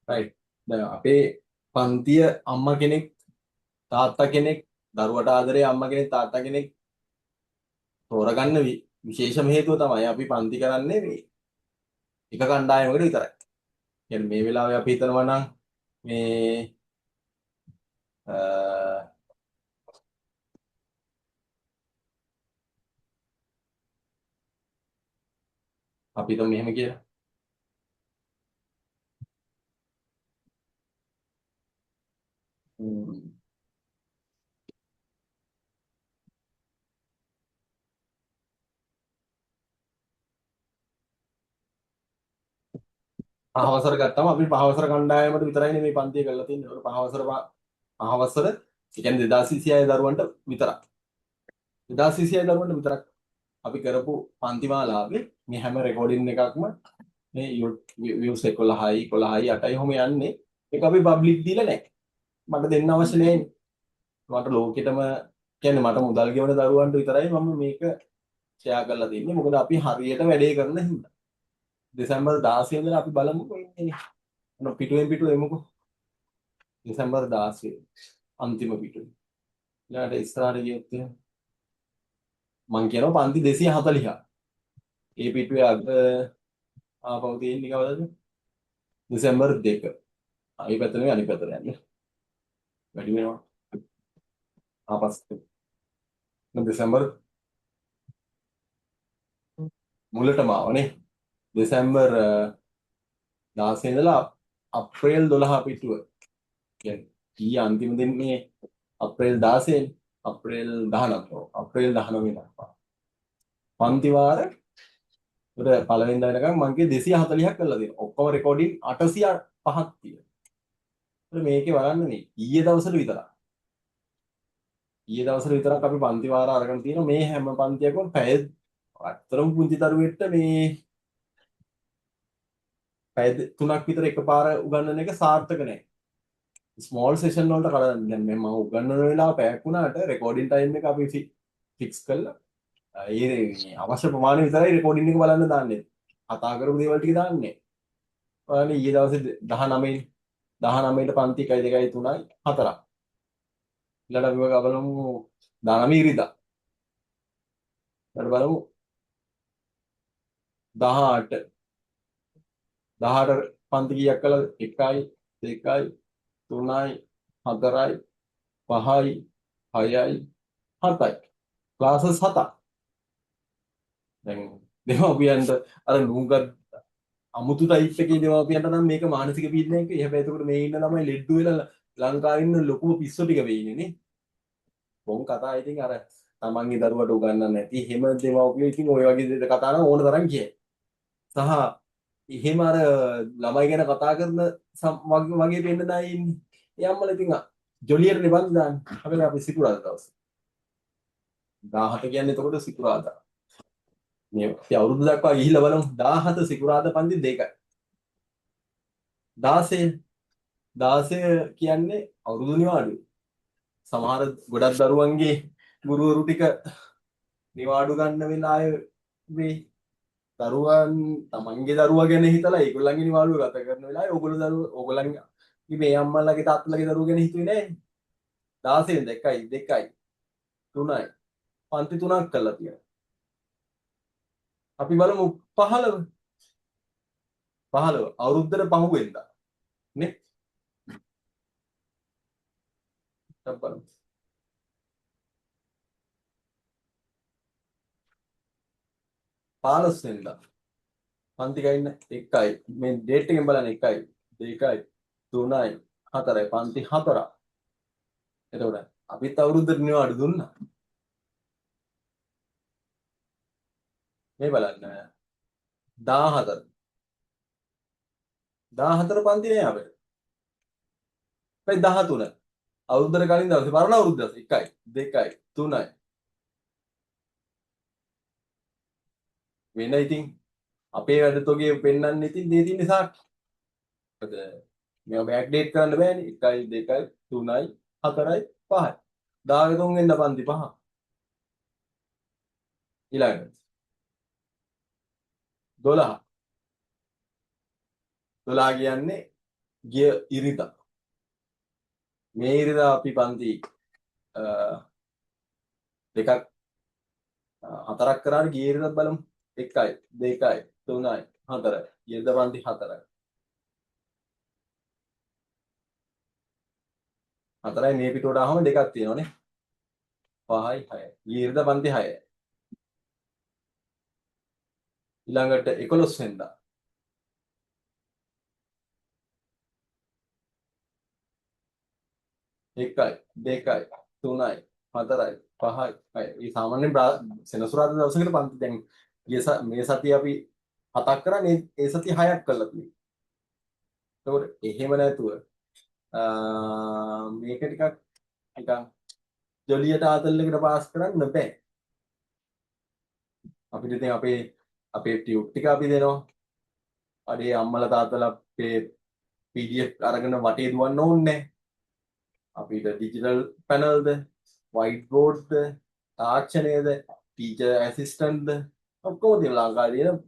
Right. දැන් අපේ පන්තිය අම්මා කෙනෙක් තාත්තා කෙනෙක් දරුවට ආදරේ අම්මා කෙනෙක් තාත්තා කෙනෙක් තෝරගන්න විශේෂම හේතුව තමයි අපි පන්ති කරන්නේ මේ එක කණ්ඩායමකට විතරයි. කියන්නේ මේ වෙලාවේ අපි හිතනවා නම් මේ අ, අපි හිතමු මෙහෙම කියලා. හ්ම්. පහවසර ගත්තම අපි පහවසර කණ්ඩායමට විතරයිනේ මේ පන්තිය කරලා තියෙන්නේ. ඒක පහවසර ඒ කියන්නේ 2026 දරුවන්ට විතරක්. 2026 දරුවන්ට විතරක් අපි කරපු පන්ති මාලාවේ මේ හැම රෙකෝඩින් එකක්ම මේ views 11යි 11යි 8යි ඔහොම යන්නේ. ඒක අපි පබ්ලික් දීලා නැහැ. මට දෙන්න අවශ්‍ය නැහැ. මට ලෝකෙටම කියන්නේ මට මුදල් ගෙවන දරුවන්ට විතරයි මම මේක ෂෙයා කරලා තින්නේ. මොකද අපි හරියට වැඩේ කරන හින්දා. දෙසැම්බර් 16 ඉඳලා අපි බලමුකෝ ඉන්නේ. පිටුවෙන් පිටු එමුකෝ. දෙසැම්බර් 16 අන්තිම පිටුව. ඊළඟට ඉස්සරහට ගියොත් මං කියනවා පන්ති 240ක්. ඒ පිටුවේ අග ආපහු තියෙන්නේ කවදද? දෙසැම්බර් 2. අයි පැත්ත නෙවෙයි අනිත් පැත්තට යන්නේ. වැඩි වෙනවා. ආපස්සට. දෙසැම්බර් මුලටම ආවනේ. දෙසැම්බර් 16 ඉඳලා අප්‍රේල් 12 පිටුව. කියන්නේ ඊයේ අන්තිම දිනේ අප්‍රේල් 16 අප්‍රේල් 19 අප්‍රේල් 19 දක්වා. පන්ති වාර උඩ පළවෙනිදා වෙනකම් මං කිය 240ක් කරලා තියෙනවා. ඔක්කොම රෙකෝඩින් 805ක් තියෙනවා. මේකේ බලන්න මේ ඊයේ දවසට විතරක්. ඊයේ දවසට විතරක් අපි පන්ති වාර අරගෙන තියෙනවා. මේ හැම පන්තියකම පැය අතරම පුංචි දරුවෙක්ට මේ පැය 3ක් විතර එකපාර උගන්වන එක සාර්ථක නැහැ. ස්මෝල් සෙෂන් වලට කලින් දැන් මම උගන්වන වෙලාව පැයක් වුණාට රෙකෝඩින් ටයිම් එක අපි ෆික්ස් කළා. ඒ අවශ්‍ය ප්‍රමාණය විතරයි රෙකෝඩින් එක බලන්න දාන්නේ. කතා කරපු දේවල් ටික දාන්නේ. ඔයාලා ඊයේ දවසේ 19 19ට පන්ති 1 2 3යි 4ක්. ඊළඟ අපි බලමු 19 ඉරිදා. ඊළඟ බලමු 18 18 පන්ති කීයක් කළාද? 1යි 2යි 3යි 4යි 5යි 6යි 7යි. ක්ලාසස් 7ක්. දැන් දෙමව්පියන්ට අර නුගත් අමුතු ටයිප් එකේ දෙමව්පියන්ට නම් මේක මානසික පීඩනයක්. එහෙම එතකොට මේ ඉන්න ළමයි ලෙඩ්ඩු වෙලා ලංකාවේ ඉන්න ලොකුම පිස්සු ටික වෙයිනේ නේ. බොන් කතා ඉතින් අර තමන්ගේ දරුවට උගන්වන්න නැති එහෙම දෙමව්පියෝ ඉතින් ওই වගේ දෙයක කතා නම් ඕන තරම් කියයි. සහ එහෙම අර ළමයි ගැන කතා කරන වගේ වෙන්න දායි ඉන්නේ. ඒ අම්මලා ඉතින් ජොලියට නිබන්ධ දාන්නේ. හැබැයි අපි සිකුරාදා දවසේ. 17 කියන්නේ එතකොට සිකුරාදා. මේ අවුරුදු දක්වා ගිහිල්ලා බලමු 17 සිකුරාදා පන්ති 2යි 16 16 කියන්නේ අවුරුදු නිවාඩුව. සමහර ගොඩක් දරුවන්ගේ ගුරුවරු ටික නිවාඩු ගන්න වෙලාවේ මේ දරුවන් තමන්ගේ දරුවා ගැන හිතලා ඒගොල්ලන්ගේ නිවාඩුව ගත කරන වෙලාවේ ඕගොල්ලන්ගේ මේ අම්මලාගේ තාත්තලාගේ දරුවෝ ගැන හිතුවේ නෑනේ. 16 1යි 2යි 3යි පන්ති 3ක් කරලා තියෙනවා. අපි බලමු 15 අවුරුද්දට පහුවෙන්දා නේ. දැන් බලමු 15 වෙනිදා පන්ති ගයින්න 1යි මේ ඩේට් එකෙන් බලන්න 1යි 2යි 3යි 4යි පන්ති 4ක්. එතකොට අපිත් අවුරුද්දට නිවාඩු දුන්නා. මේ බලන්න 14 පන්ති නෑ අපිට. මේ 13 අවුරුද්දට කලින් දවසේ පරණ අවුරුද්ද 1යි 2යි 3යි වෙන ඉතින් අපේ වැඩ තොගේ පෙන්වන්න ඉතින් දේ තියෙන සාක්ෂි. මොකද මේවා බෑක් ඩේට් කරන්න බෑනේ 1යි 2යි 3යි 4යි 5යි 13 වෙනිදා පන්ති 5 ඊළඟට 12 කියන්නේ ගිය ඉරිදා මේ ඉරිදා අපි පන්ති දෙකක් හතරක් කරාට ගිය ඉරිදාත් බලමු 1යි 2යි 3යි 4යි ඉරිදා පන්ති 4යි 4යි මේ පිටුවට ආවම දෙකක් තියෙනවානේ 5යි 6යි ගිය ඉරිදා පන්ති 6යි ඊළඟට 11 වෙනිදා 1යි 2යි 3යි 4යි 5යි 6යි මේ සාමාන්‍යයෙන් සෙනසුරාදා දවසකට පන්ති දැන් මේ සතිය අපි 7ක් කරා ඒ සතිය 6ක් කරලා තියෙනවා. ඒකට එහෙම නැතුව මේක ටිකක් නිකන් ජොලියට ආතල් එකට පාස් කරන්න බෑ. අපිට ඉතින් අපේ ටියුබ් ටික අපි දෙනවා. අඩේ අම්මලා තාත්තලා අපේ PDF අරගෙන වටේ දුවන්න ඕනේ. අපිට ඩිජිටල් පැනල්ද, වයිට් බෝඩ්ද, තාක්ෂණයද, ටීචර් ඇසිස්ටන්ට්ද ඔක්කොම තියෙනවා ලංකාවේ තියෙන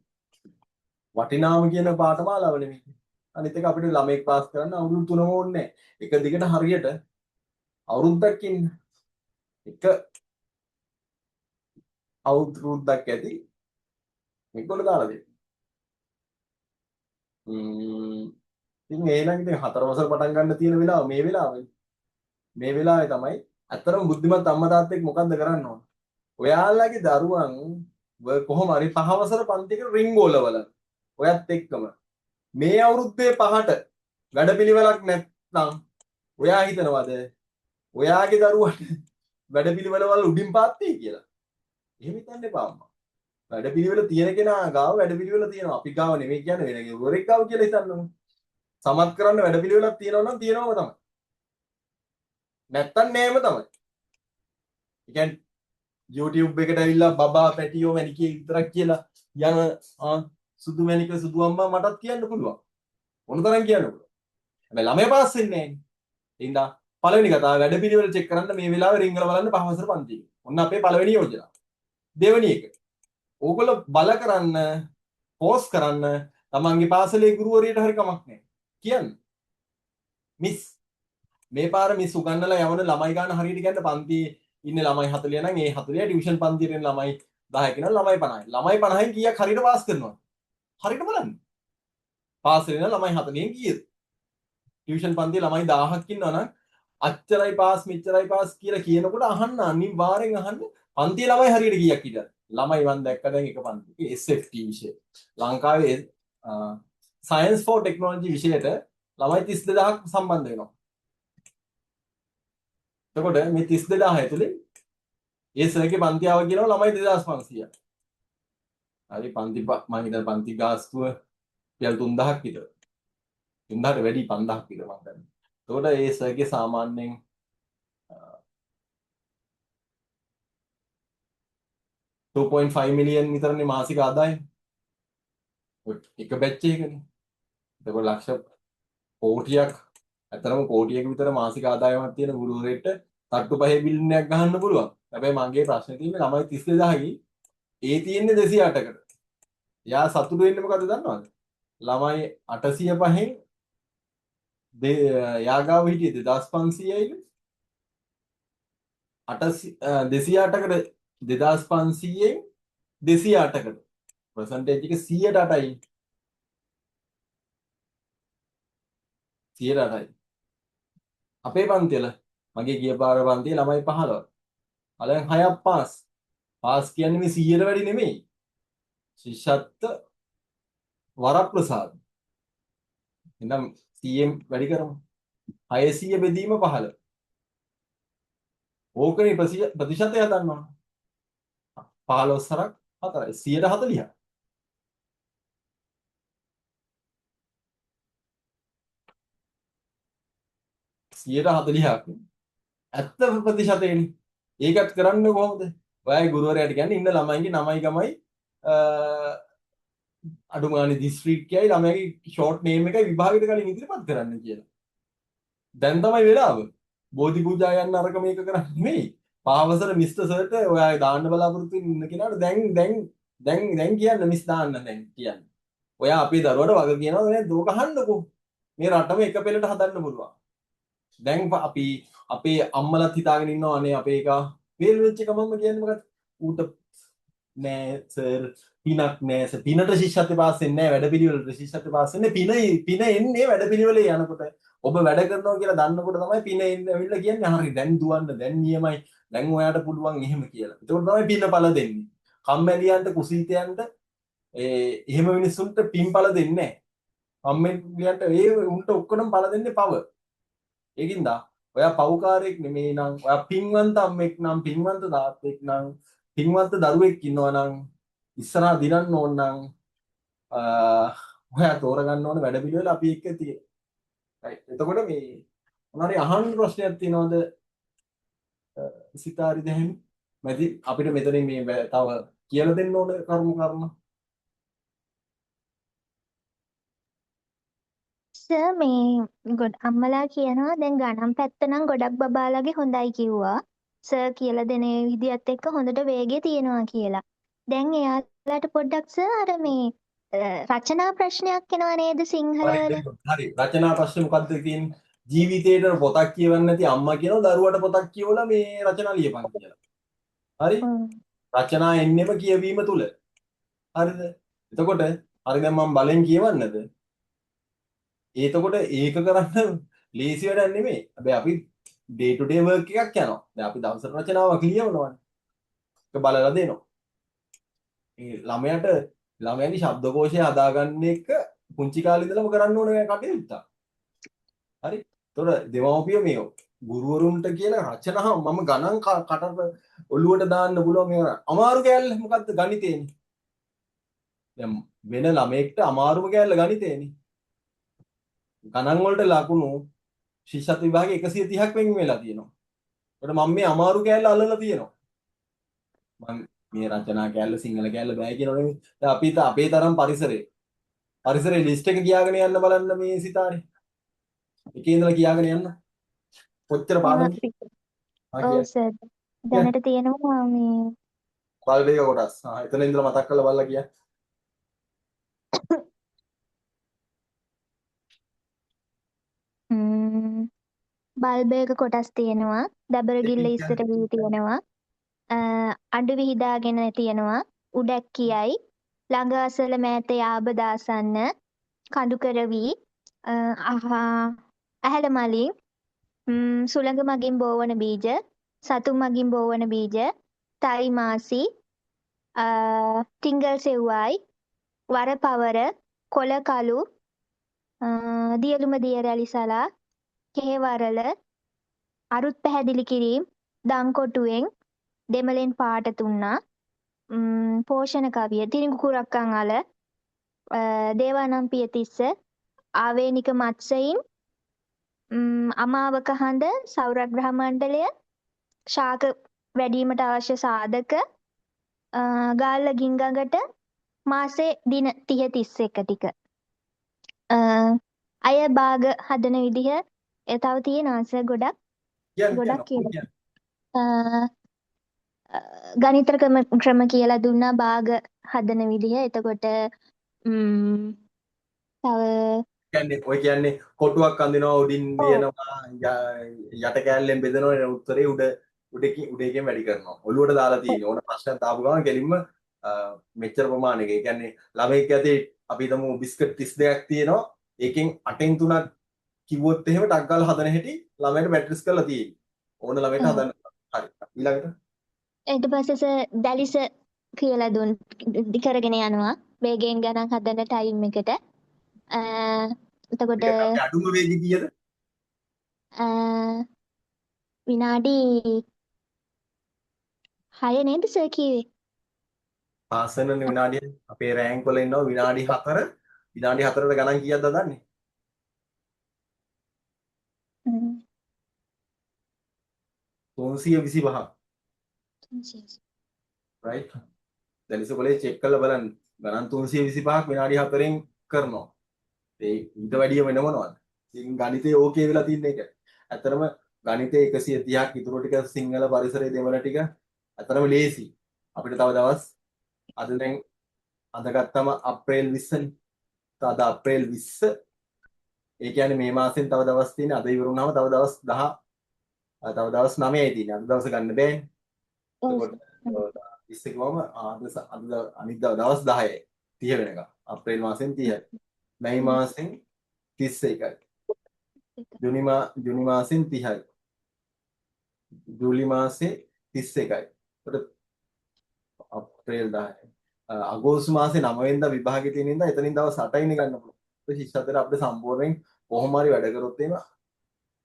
වටිනාම කියන පාඨමාලාව නෙමෙයි. අනිත් එක අපිට ළමෙක් පාස් කරන්න අවුරුදු 3ම ඕනේ. එක දිගට හරියට අවුරුද්දක් ඉන්න. එක අවුරුද්දක් ඇති මේගොල්ලෝ දාලා දෙන්න. ඉතින් එහෙනම් ඉතින් 4 වසර පටන් ගන්න තියෙන වෙලාව මේ වෙලාවේ. මේ වෙලාවේ තමයි අතරම බුද්ධිමත් අම්මා තාත්තෙක් මොකද්ද කරන්න ඕන? ඔයාලගේ දරුවන් කොහොම හරි 5 වසර පන්තියකට රින්ගෝල බලන්න. ඔයත් එක්කම මේ අවුරුද්දේ 5ට වැඩපිළිවෙලක් නැත්නම් ඔයා හිතනවද ඔයාගේ දරුවට වැඩපිළිවෙලවල උඩින් පාත්තේ කියලා? එහෙම හිතන්න එපා අම්මා. වැඩපිළිවෙල තියෙන කෙනා ගාව වැඩපිළිවෙල තියෙනවා. අපි ගාව නෙමෙයි කියන්නේ වෙන කෙනෙකුරෙක් ගාව කියලා හිතන්න ඕනේ. සමත් කරන්න වැඩපිළිවෙලක් තියෙනවා නම් තියෙනවම තමයි. නැත්තම් නෑම තමයි. ඒ කියන්නේ YouTube එකට ඇවිල්ලා බබා පැටියෝ මැනිකේ විතරක් කියලා යන සුදු මැනික සුදු අම්මා මටත් කියන්න පුළුවන්. මොන තරම් කියන්න පුළුවන්. හැබැයි ළමයා පාස් වෙන්නේ නෑනේ. ඒ හින්දා පළවෙනි කතාව වැඩපිළිවෙල චෙක් කරන්න මේ වෙලාවේ රින්ගල බලන්න 5 වසර පන්තියේ. ඔන්න අපේ පළවෙනි යෝජනාව. දෙවෙනි එක. ඕගොල්ලෝ බල කරන්න, පෝස් කරන්න තමන්ගේ පාසලේ ගුරුවරියට හරි කමක් නෑ. කියන්න. මිස් මේ පාර මිස් උගන්නලා යවන ළමයි ගන්න හරියට කියන්න පන්තියේ ඉන්න ළමයි 40 නම් ඒ 40 ටියුෂන් පන්තියට එන ළමයි 10 කෙනා ළමයි 50යි. ළමයි 50න් කීයක් හරියට පාස් කරනවද? හරියට බලන්න. පාස් වෙන ළමයි 40න් කීයද? ටියුෂන් පන්තියේ ළමයි 1000ක් ඉන්නවා නම් අච්චරයි පාස් මෙච්චරයි පාස් කියලා කියනකොට අහන්න අනිවාර්යෙන් අහන්න පන්තියේ ළමයි හරියට කීයක් හිටියද? ළමයි මම දැක්ක දැන් එක පන්තියේ SFT විෂය. ලංකාවේ සයන්ස් ෆෝ ටෙක්නොලොජි විෂයට ළමයි 32000ක් සම්බන්ධ වෙනවා. එතකොට මේ 32000 ඇතුලේ ඒ සර්ගේ පන්තියාව කියනවා ළමයි 2500ක්. හරි පන්ති මම හිතන පන්ති ගාස්තුව රුපියල් 3000ක් විතර. 3000ට වැඩි 5000ක් විතර මම දන්නේ. එතකොට ඒ සර්ගේ සාමාන්‍යයෙන් 2.5 මිලියන් විතරනේ මාසික ආදායම. එක බැච් එකකනේ. එතකොට ලක්ෂ කෝටියක් අතරම කෝටියක විතර මාසික ආදායමක් තියෙන ගුරුවරයෙක්ට තට්ටු පහේ බිලියන් එකක් ගහන්න පුළුවන්. හැබැයි මගේ ප්‍රශ්නේ තියෙන්නේ ළමයි 32000යි ඒ තියෙන්නේ 208කට. එයා සතුටු වෙන්නේ මොකද දන්නවද? ළමයි 805න් යාගාව හිටියේ 2500යිලු 208කට 2500න් 208කට පර්සන්ටේජ් එක 108යි 108යි අපේ පන්තිවල මගේ ගිය පාර පන්තියේ ළමයි 15 අලෙන් 6ක් පාස් කියන්නේ මේ 100ට වැඩි නෙමෙයි ශිෂ්‍යත්ව වරප්‍රසාද එහෙනම් 100න් වැඩි කරමු 600 බෙදීම 15 ඕකනේ ප්‍රතිශතය හදන්න 15 සරක් 4යි 140ක් සියයට 40ක් ඇත්ත ප්‍රතිශතයනේ ඒකත් කරන්න කොහොමද ඔයයි ගුරුවරයාට කියන්නේ ඉන්න ළමයින්ගේ නමයි ගමයි අඩුමානේ දිස්ත්‍රික්කයයි ළමයිගේ ෂෝට් නේම් එකයි විභාගෙට කලින් ඉදිරිපත් කරන්න කියලා දැන් තමයි වෙලාව බෝධි පූජා යන්න අරක මේක කරන්නේ නෙමෙයි පාවසර මිස්ටර් සර්ට ඔයාගේ දාන්න බලාපොරොත්තු ඉන්න කෙනාට දැන් කියන්න මිස් දාන්න දැන් කියන්න ඔයා අපේ දරුවට වග කියනවද නැද්ද ඕක අහන්නකෝ මේ රටම එක පෙළට හදන්න පුළුවන්. දැන් අපි අපේ අම්මලත් හිතාගෙන ඉන්නවා අනේ අපේ එක වේල් වෙච්ච ගමන්ම කියන්නේ මොකද? ඌට නෑ සර් පිනක් නෑ සර් පිනට ශිෂ්‍යත්වය පාස් වෙන්නේ නෑ වැඩපිළිවෙලට ශිෂ්‍යත්වය පාස් වෙන්නේ පින එන්නේ වැඩපිළිවෙලේ යනකොට ඔබ වැඩ කරනවා කියලා දන්නකොට තමයි පින එන්නේ ඇවිල්ලා කියන්නේ හරි දැන් දුවන්න දැන් නියමයි දැන් ඔයාට පුළුවන් එහෙම කියලා. ඒකෝට තමයි පිනපල දෙන්නේ. කම්මැලියන්ට කුසීතයන්ට එහෙම මිනිස්සුන්ට පින්පල දෙන්නේ නෑ. කම්මැලියන්ට ඒ උන්ට ඔක්කොම පල දෙන්නේ පව. ඒකින්ද ඔයා පව්කාරයෙක් නෙමෙයි නම් ඔයා පින්වන්ත අම්මෙක් නම් පින්වන්ත තාත්තෙක් නම් පින්වන්ත දරුවෙක් ඉන්නවා නම් ඉස්සරහා දිනන්න ඕන නම් ඔයා තෝරගන්න ඕන වැඩ පිළිවෙල අපි එක්ක තියෙන. right එතකොට මේ මොනවාරි අහන්න ප්‍රශ්නයක් තියෙනවද සිතාරි දැහැමි මැදි අපිට මෙතනින් මේ තව කියලා දෙන්න ඕන කර්ම සර් මේ අම්මලා කියනවා දැන් ගණන් පැත්ත නම් ගොඩක් බබාලගේ හොඳයි කිව්වා. සර් කියලා දෙන විදිහත් එක්ක හොඳට වේගය තියෙනවා කියලා. දැන් එයාලට පොඩ්ඩක් සර් අර මේ රචනා ප්‍රශ්නයක් එනවා නේද සිංහල වල? හරි රචනා ප්‍රශ්නේ මොකද්ද තියෙන්නේ ජීවිතේට පොතක් කියවන්න නැති අම්මා කියනවා දරුවට පොතක් කියවලා මේ රචනා ලියපන් කියලා. හරි රචනා එන්නෙම කියවීම තුල. හරිද? එතකොට හරි දැන් මම බලෙන් කියවන්නද? එතකොට ඒක කරන්න ලේසි වැඩක් නෙමෙයි. හැබැයි අපි ඩේ ටු ඩේ වර්ක් එකක් යනවා. දැන් අපි දවසට රචනාවක් ලියවනවානේ. ඒක බලලා දෙනවා. ඒ ළමයාගේ ශබ්දකෝෂය හදාගන්න එක පුංචි කාලේ ඉඳලම කරන්න ඕන කටයුත්තක්. හරි? එතකොට දෙමව්පියෝ මේ ගුරුවරුන්ට කියලා රචනා මම ගණන් කටට ඔළුවට දාන්න පුළුවන් මේ අමාරු කෑල්ල මොකද්ද ගණිතේනේ. දැන් වෙන ළමයෙක්ට අමාරුම කෑල්ල ගණිතේනේ. ගණන් වලට ලකුණු ශිෂ්‍යත්ව විභාගේ 130ක් වෙන් වෙලා තියෙනවා. ඒකට මම මේ අමාරු කෑල්ල අල්ලලා තියෙනවා. මම මේ රචනා කෑල්ල සිංහල කෑල්ල බෑ කියනවා නෙමෙයි. දැන් අපි අපේ තරම් පරිසරේ ලිස්ට් එක කියාගෙන යන්න බලන්න මේ සිතාරේ. එකේ ඉඳලා කියාගෙන යන්න. කොච්චර පාඩම් ඔව් සර්. දැනට තියෙනවා මේ බල්බේක කොටස්. එතන ඉඳලා මතක් කරලා බලලා කියන්න. බල්බයක කොටස් තියෙනවා. දබරගිල්ල ඉස්සර වී තියෙනවා. අඬු විහිදාගෙන තියෙනවා. උඩක් කියයි. ළඟ අසල මෑත යාබ දාසන්න. කඳු කරවි. ඇහැල මලින්. සුළඟ මගින් බෝවන බීජ. සතුන් මගින් බෝවන බීජ. තයි මාසි. තිංගල් සෙව්වයි. වර පවර. කොළ කළු. දියලුම දිය රැලි සලා. කෙහෙවරල. අරුත් පැහැදිලි කිරීම. දංකොටුවෙන්. දෙමළෙන් පාට තුන්නා. පෝෂණ කවිය. තිරිඟු කුරක්කන් අල. දේවානම් පියතිස්ස. ආවේනික මත්සයින්. අමාවක හඳ. සෞරග්‍රහ මණ්ඩලය. ශාක වැඩීමට අවශ්‍ය සාධක. ගාල්ල ගින්ගඟට මාසේ දින 30-31 ටික. අය භාග හදන විදිහ තව තියෙනවා සර් ගොඩක් කියලා. ගණිත ක්‍රම කියලා දුන්නා භාග හදන විදිහ. එතකොට තව ඔය කියන්නේ කොටුවක් අඳිනවා උඩින් දිනනවා යට කෑල්ලෙන් බෙදනවා උත්තරේ උඩේකින් වැඩි කරනවා. ඔළුවට දාලා තියෙන්නේ. ඕන ප්‍රශ්නයක් දාපු ගමන් කෙලින්ම මෙච්චර ප්‍රමාණයක. ඒ කියන්නේ ළමෙක් ඇතේ අපි හිතමු බිස්කට් 32ක් තියෙනවා. ඒකෙන් 8න් 3ක් කිව්වොත් එහෙම ටක් ගාලා හදන හැටි ළමයට මැට්‍රික්ස් කරලා තියෙන්නේ. ඕන ළමයට හදන්න. හරි. ඊළඟට ඊට පස්සේ දැලිස කියලා දුන් කරගෙන යනවා. වේගයෙන් ගණන් හදන ටයිම් එකට. එතකොට අඩුම වේගය කීයද? විනාඩි 6 නේද සර් කිව්වේ? පාසන විනාඩිය අපේ රෑන්ක් වල ඉන්නවා විනාඩි 4 විනාඩි 4ට ගණන් කීයක්ද දන්නේ? 325ක්. right දැන් ඉස්සෙල්ලා චෙක් කරලා බලන්න ගණන් 325ක් විනාඩි 4න් කරනවා. ඒ ඊට වැඩිය වෙන මොනවද? ඉතින් ගණිතේ ඕකේ වෙලා තින්න එක. ඇත්තරම ගණිතේ 130ක් ඉතුරු ටික සිංහල පරිසරයේ දෙවන ටික ඇත්තරම ලේසි. අපිට තව දවස් අද දැන් අද ගත්තම අප්‍රේල් 20 නේ. අද අප්‍රේල් 20 ඒ කියන්නේ මේ මාසෙන් තව දවස් තියෙන අද ඉවර වුණාම තව දවස් 10 තව දවස් 9යි තියෙන්නේ. අද දවස් ගන්න බෑනේ. ඔව් එතකොට සර්. හ්ම්. 30 කිව්වම අද අනිත් දවස් 10යි 30 වෙනකම්. අප්‍රේල් මාසෙන් 30යි. මැයි හ්ම්. මාසෙන් 31යි. ඒක. ජුනි මාසෙන් 30යි. ජූලි මාසේ 31යි. එතකොට අප්‍රේල් 10යි. අගෝස්තු මාසේ 9 වෙනිදා විභාගෙ තියෙන ඉඳලා එතනින් දවස් 8යිනේ ගන්න පුළුවන්. ඒ ශිෂ්‍යත්වයට අපිට සම්පූර්ණයෙන් කොහොම හරි වැඩ කරොත් එහෙම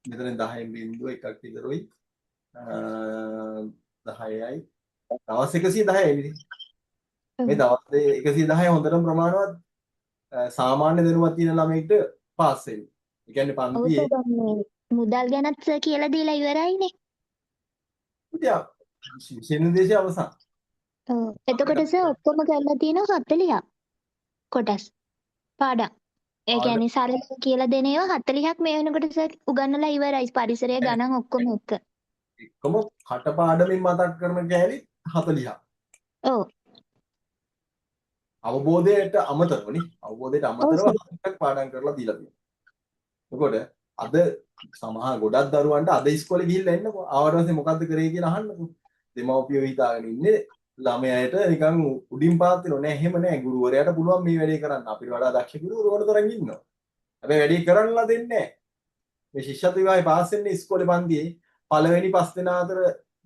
මෙතන 10න් බිංදුව එකක් විතරුයි 10යි දවස් 110යි ඉතින්. මේ ඔව්. දවස් 110 හොඳටම ප්‍රමාණවත් සාමාන්‍ය දැනුමක් තියෙන ළමයිට පාස් වෙන්න. ඒ කියන්නේ ඔව් පන්තියේ සර් දැන් මේ මුදල් ගැනත් සර් කියලා දීලා ඉවරයිනේ. ඉතින් විෂය නිර්දේශය අවසන්. ඔව්. එතකොට අපිට සර් ඔක්කොම කරලා තියෙනවා 40ක් කොටස් පාඩම්. ඒ පාඩම් කියන්නේ සරලව කියලා දෙන ඒවා 40ක් මේ වෙනකොට සර් උගන්වලා ඉවරයි. පරිසරය ගණන් ඔක්කොම එක්ක. එක්කම කටපාඩමින් මතක් කරන කෑලි 40ක්. ඔව්. අවබෝධයට අමතරවනේ. අවබෝධයට ඔව් අමතරව සර්. 40ක් පාඩම් කරලා දීලා තියෙනවා. එතකොට අද සමහර ගොඩක් දරුවන්ට අද ඉස්කෝලේ ගිහිල්ලා එන්නකෝ. ආවට පස්සේ මොකද්ද කරේ කියලා අහන්නකෝ. දෙමව්පියෝ හිතාගෙන ඉන්නේ ළමයාට නිකන් උඩින් පාත් වෙනව නෑ. එහෙම නෑ. ගුරුවරයාට පුළුවන් මේ වැඩේ කරන්න. අපිට වඩා දක්ෂ ගුරුවරු ඕන තරම් ඉන්නවා. හැබැයි වැඩේ කරන්නලා දෙන්නේ නෑ. මේ ශිෂ්‍යත්ව විභාගේ පාස් වෙන්නේ ඉස්කෝලේ පන්තියේ පළවෙනි 5 දෙනා අතර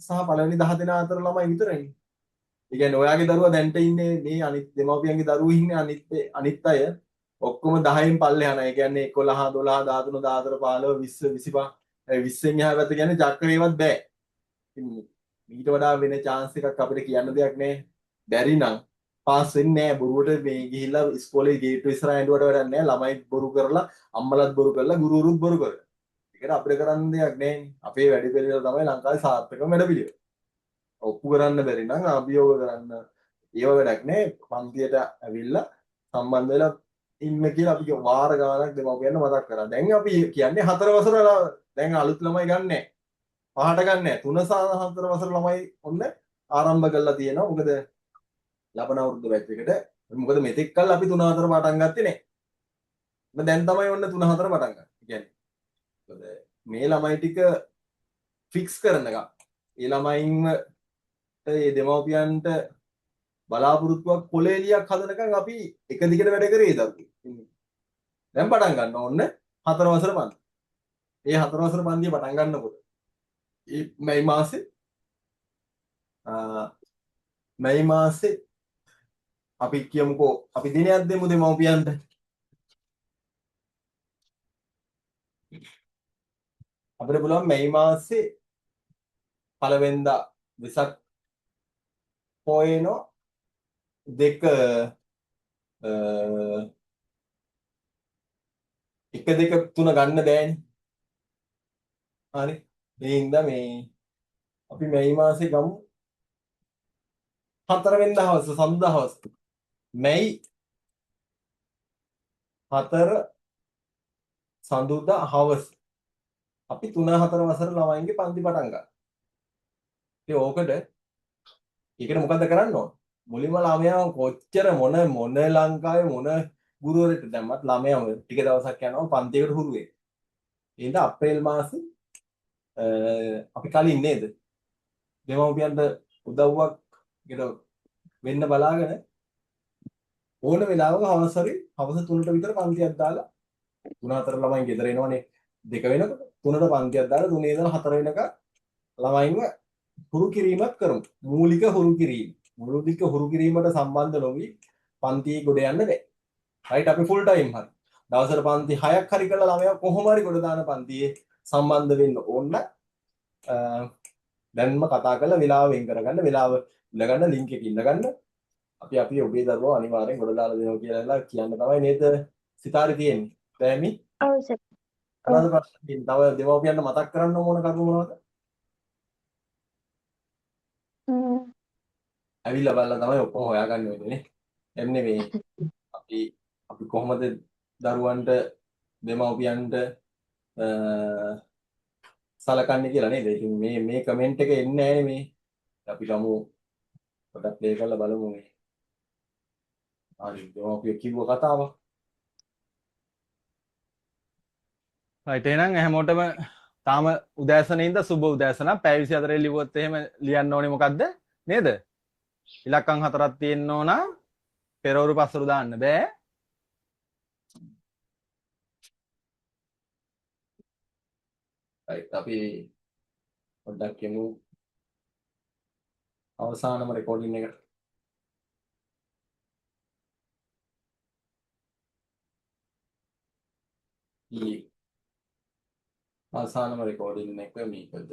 සහ පළවෙනි 10 දෙනා අතර ළමයි විතරයි. ඒ කියන්නේ ඔයාගේ දරුවා දැන්ට ඉන්නේ මේ අනිත් දෙමව්පියන්ගේ දරුවෝ ඉන්නේ අනිත් අය ඔක්කොම 10න් පල්ලෙහාන. ඒ කියන්නේ 11 12 13 14 15 25 20න් එහා පැත්ත කියන්නේ චක්‍රේවත් බෑ. ඉතින් ඊට වඩා වෙන chance එකක් අපිට කියන්න දෙයක් නෑ. බැරි නම් පාස් වෙන්නේ නෑ. බොරුවට මේ ගිහිල්ලා ඉස්කෝලේ ගේට්ටුව ඉස්සරහා ඇඬුවට වැඩක් නෑ. ළමයි බොරු කරලා අම්මලත් බොරු කරලා ගුරුවරුත් බොරු කරලා. ඒකට අපිට කරන්න දෙයක් නෑනේ. අපේ වැඩ පිළිවෙල තමයි ලංකාවේ සාර්ථකම වැඩ පිළිවෙල. ඔප්පු කරන්න බැරි නම් අභියෝග කරන්න ඒව වැඩක් නෑ. පන්තියට ඇවිල්ලා සම්බන්ධ වෙලා ඉන්න කියලා අපි වාර ගානක් දෙමව්පියන්ට මතක් කරා. දැන් අපි කියන්නේ 4 වසර දැන් අලුත් ළමයි ගන්නෑ. පහට ගන්නෑ. 3 සහ 4 වසර ළමයි ඔන්න ආරම්භ කරලා තියෙනවා. මොකද ලබන අවුරුද්ද බැච් එකට. මොකද මෙතෙක් කල් අපි 3 4 පටන් ගත්තේ නෑ. දැන් තමයි ඔන්න 3 4 පටන් ගන්න. කියන්නේ මොකද මේ ළමයි ටික ෆික්ස් කරන එක. ඒ ළමයින්ව ඒ දෙමව්පියන්ට බලාපොරොත්තුවක් කොලේලියක් හදනකම් අපි එක දිගට වැඩ කරේ දරුවෝ. දැන් පටන් ගන්න ඕන්න 4 වසර පන්ති. ඒ 4 වසර පන්තිය පටන් ගන්නකොට මේ මැයි මාසේ අපි කියමුකෝ අපි දිනයක් දෙමු දෙමව්පියන්ට. අපිට පුළුවන් මැයි මාසේ පළවෙනිදා වෙසක් පොයේනෝ දෙක එක දෙක තුන ගන්න බෑනේ. හරි. ඒ හින්දා මේ අපි මැයි මාසේ ගමු 4 වෙනිදා හවස සඳුදා හවස. මැයි 4 සඳුදා හවස. අපි 3 4 වසර ළමයින්ගේ පන්ති පටන් ගන්නවා. ඉතින් ඕකට ඒකට මොකද්ද කරන්න ඕන? මුලින්ම ළමයා කොච්චර මොන ලංකාවේ මොන ගුරුවරයෙක්ට දැම්මත් ළමයා ටික දවසක් යනවා පන්තියකට හුරු වෙයි. ඒ හින්දා අප්‍රේල් මාසේ අපි කලින් නේද? දෙමව්පියන්ට උදව්වක් වෙන්න බලාගෙන ඕන වෙලාවක හවස 3ට විතර පන්තියක් දාලා 3 4 ළමයි ගෙදර එනවනේ 2 වෙනකොට 3ට පන්තියක් දාලා 3 ඉඳලා 4 වෙනකන් ළමයින්ව හුරු කිරීමක් කරමු. මූලික හුරු කිරීම. මූලික හුරු කිරීමට සම්බන්ධ නොවි පන්තියේ ගොඩ යන්න බෑ. රයිට් අපි ෆුල් ටයිම් හරි. දවසට පන්ති 6ක් හරි කරලා ළමයා කොහොම හරි ගොඩ දාන පන්තියේ සම්බන්ධ වෙන්න ඕන. දැන්ම කතා කරලා වෙලාව වෙන් කරගන්න වෙලාව ඉල්ලගන්න ලින්ක් එක ඉල්ලගන්න අපි ඔබේ දරුවෝ අනිවාර්යෙන් ගොඩ දාලා දෙනවා කියලා කියන්න තමයි නේද සිතාරි තියෙන්නේ. දැමි ඔව් සර්. ඔව්. මොනවද ප්‍රශ්න තියෙන්නේ? තව දෙමව්පියන්ට මතක් කරන්න ඕන කරුණු මොනවද? ඇවිල්ලා බලලා තමයි ඔක්කොම හොයාගන්න වෙන්නේ. එන්නේ මේ අපි කොහොමද දරුවන්ට දෙමව්පියන්ට සලකන්නේ කියලා නේද? ඉතින් මේ කමෙන්ට් එක එන්නේ නැහැ මේ. අපි ගමු පොඩක් ප්ලේ කරලා බලමු මේ. හරි දෙමව්පිය කිව්ව කතාව. right එහෙනම් හැමෝටම තාම උදෑසන ඉඳ සුබ උදෑසන පැය 24 ලිව්වොත් එහෙම ලියන්න ඕනේ මොකද්ද නේද ඉලක්කම් 4ක් තියෙන්න ඕන පෙරවරු පස්වරු දාන්න බෑ right අපි පොඩ්ඩක් යමු අවසානම රෙකෝඩින් එකට ඊ අවසානම රෙකෝඩින් එක මේකද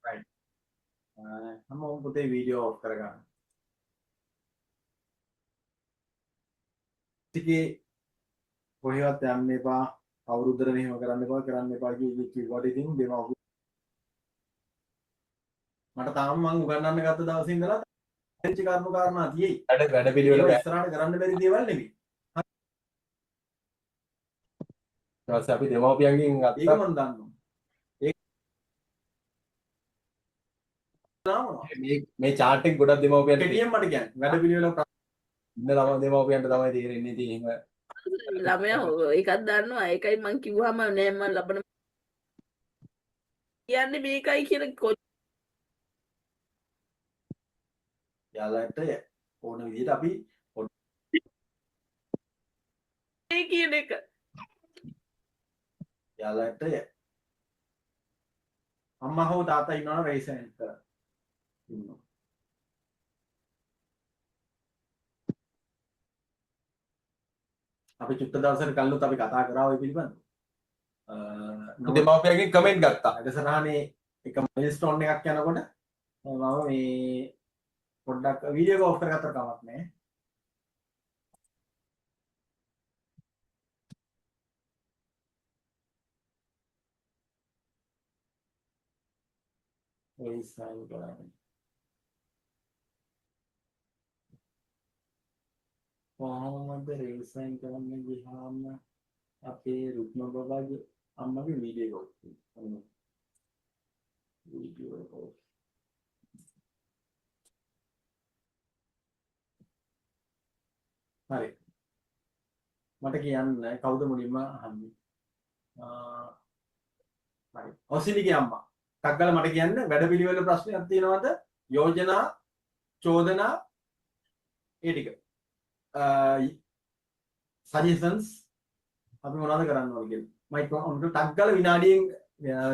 right හැමෝම පුතේ වීඩියෝ ඔෆ් කරගන්න ටිකේ කොහෙවත් යන්න එපා අවුරුද්දට මෙහෙම කරන්න එපා කිව්වට ඉතින් දෙමව්පියෝ මට තාම මං උගන්වන්න ගත්ත දවසේ ඉඳලා තැන්ච කරුණු කාරණා තියෙයි. වැඩ පිළිවෙල ඉස්සරහට කරන්න බැරි දේවල් නෙමෙයි. ඊට පස්සේ අපි දෙමව්පියන්ගෙන් ගත්තා. ඒක මම දන්නවා. ඒක මේ chart එක ගොඩක් දෙමව්පියන්ට කෙටියෙන් මට කියන්නේ. වැඩ පිළිවෙල ඉන්න දෙමව්පියන්ට තමයි තේරෙන්නේ ඉතින් එහෙම ළමයා ඒකක් දන්නවා ඒකයි මං කිව්වම නෑ මං ලබන කියන්නේ මේකයි කියලා යාළුවාට ඕන විදිහට අපි මේ කියන එක යාළුවාට අම්මා හෝ තාත්තා ඉන්නවනම් රේස් හැන්ඩ් කරා ඉන්නවා අපි චුට්ට දවසකට කලිනුත් අපි කතා කරා ඔය පිළිබඳව දෙමාපියන්ගෙන් කමෙන්ට් ගත්තා වැඩසටහනේ එක මයිල්ස්ටෝන් එකක් යනකොට මම මේ පොඩ්ඩක් වීඩියෝ එක ඔෆ් කරගත්තට කමක් නැහැ ඔය සයින් කරන්නේ කොහොමද රිසයින් කරන්න ගියාම අපේ රුක්ම බබාගේ අම්මගේ වීඩියෝ එක වීඩියෝ එක හරි මට කියන්න කවුද මුලින්ම අහන්නේ හරි ඔසිලිගේ අම්මා ටක් ගාලා මට කියන්න වැඩපිළිවෙල ප්‍රශ්නයක් තියෙනවද යෝජනා චෝදනා ඒ ටික සජෙෂන්ස් අපි මොනවද කරන්න ඕන කියලා මයික් ඔන්ට ටක් ගාලා විනාඩියෙන්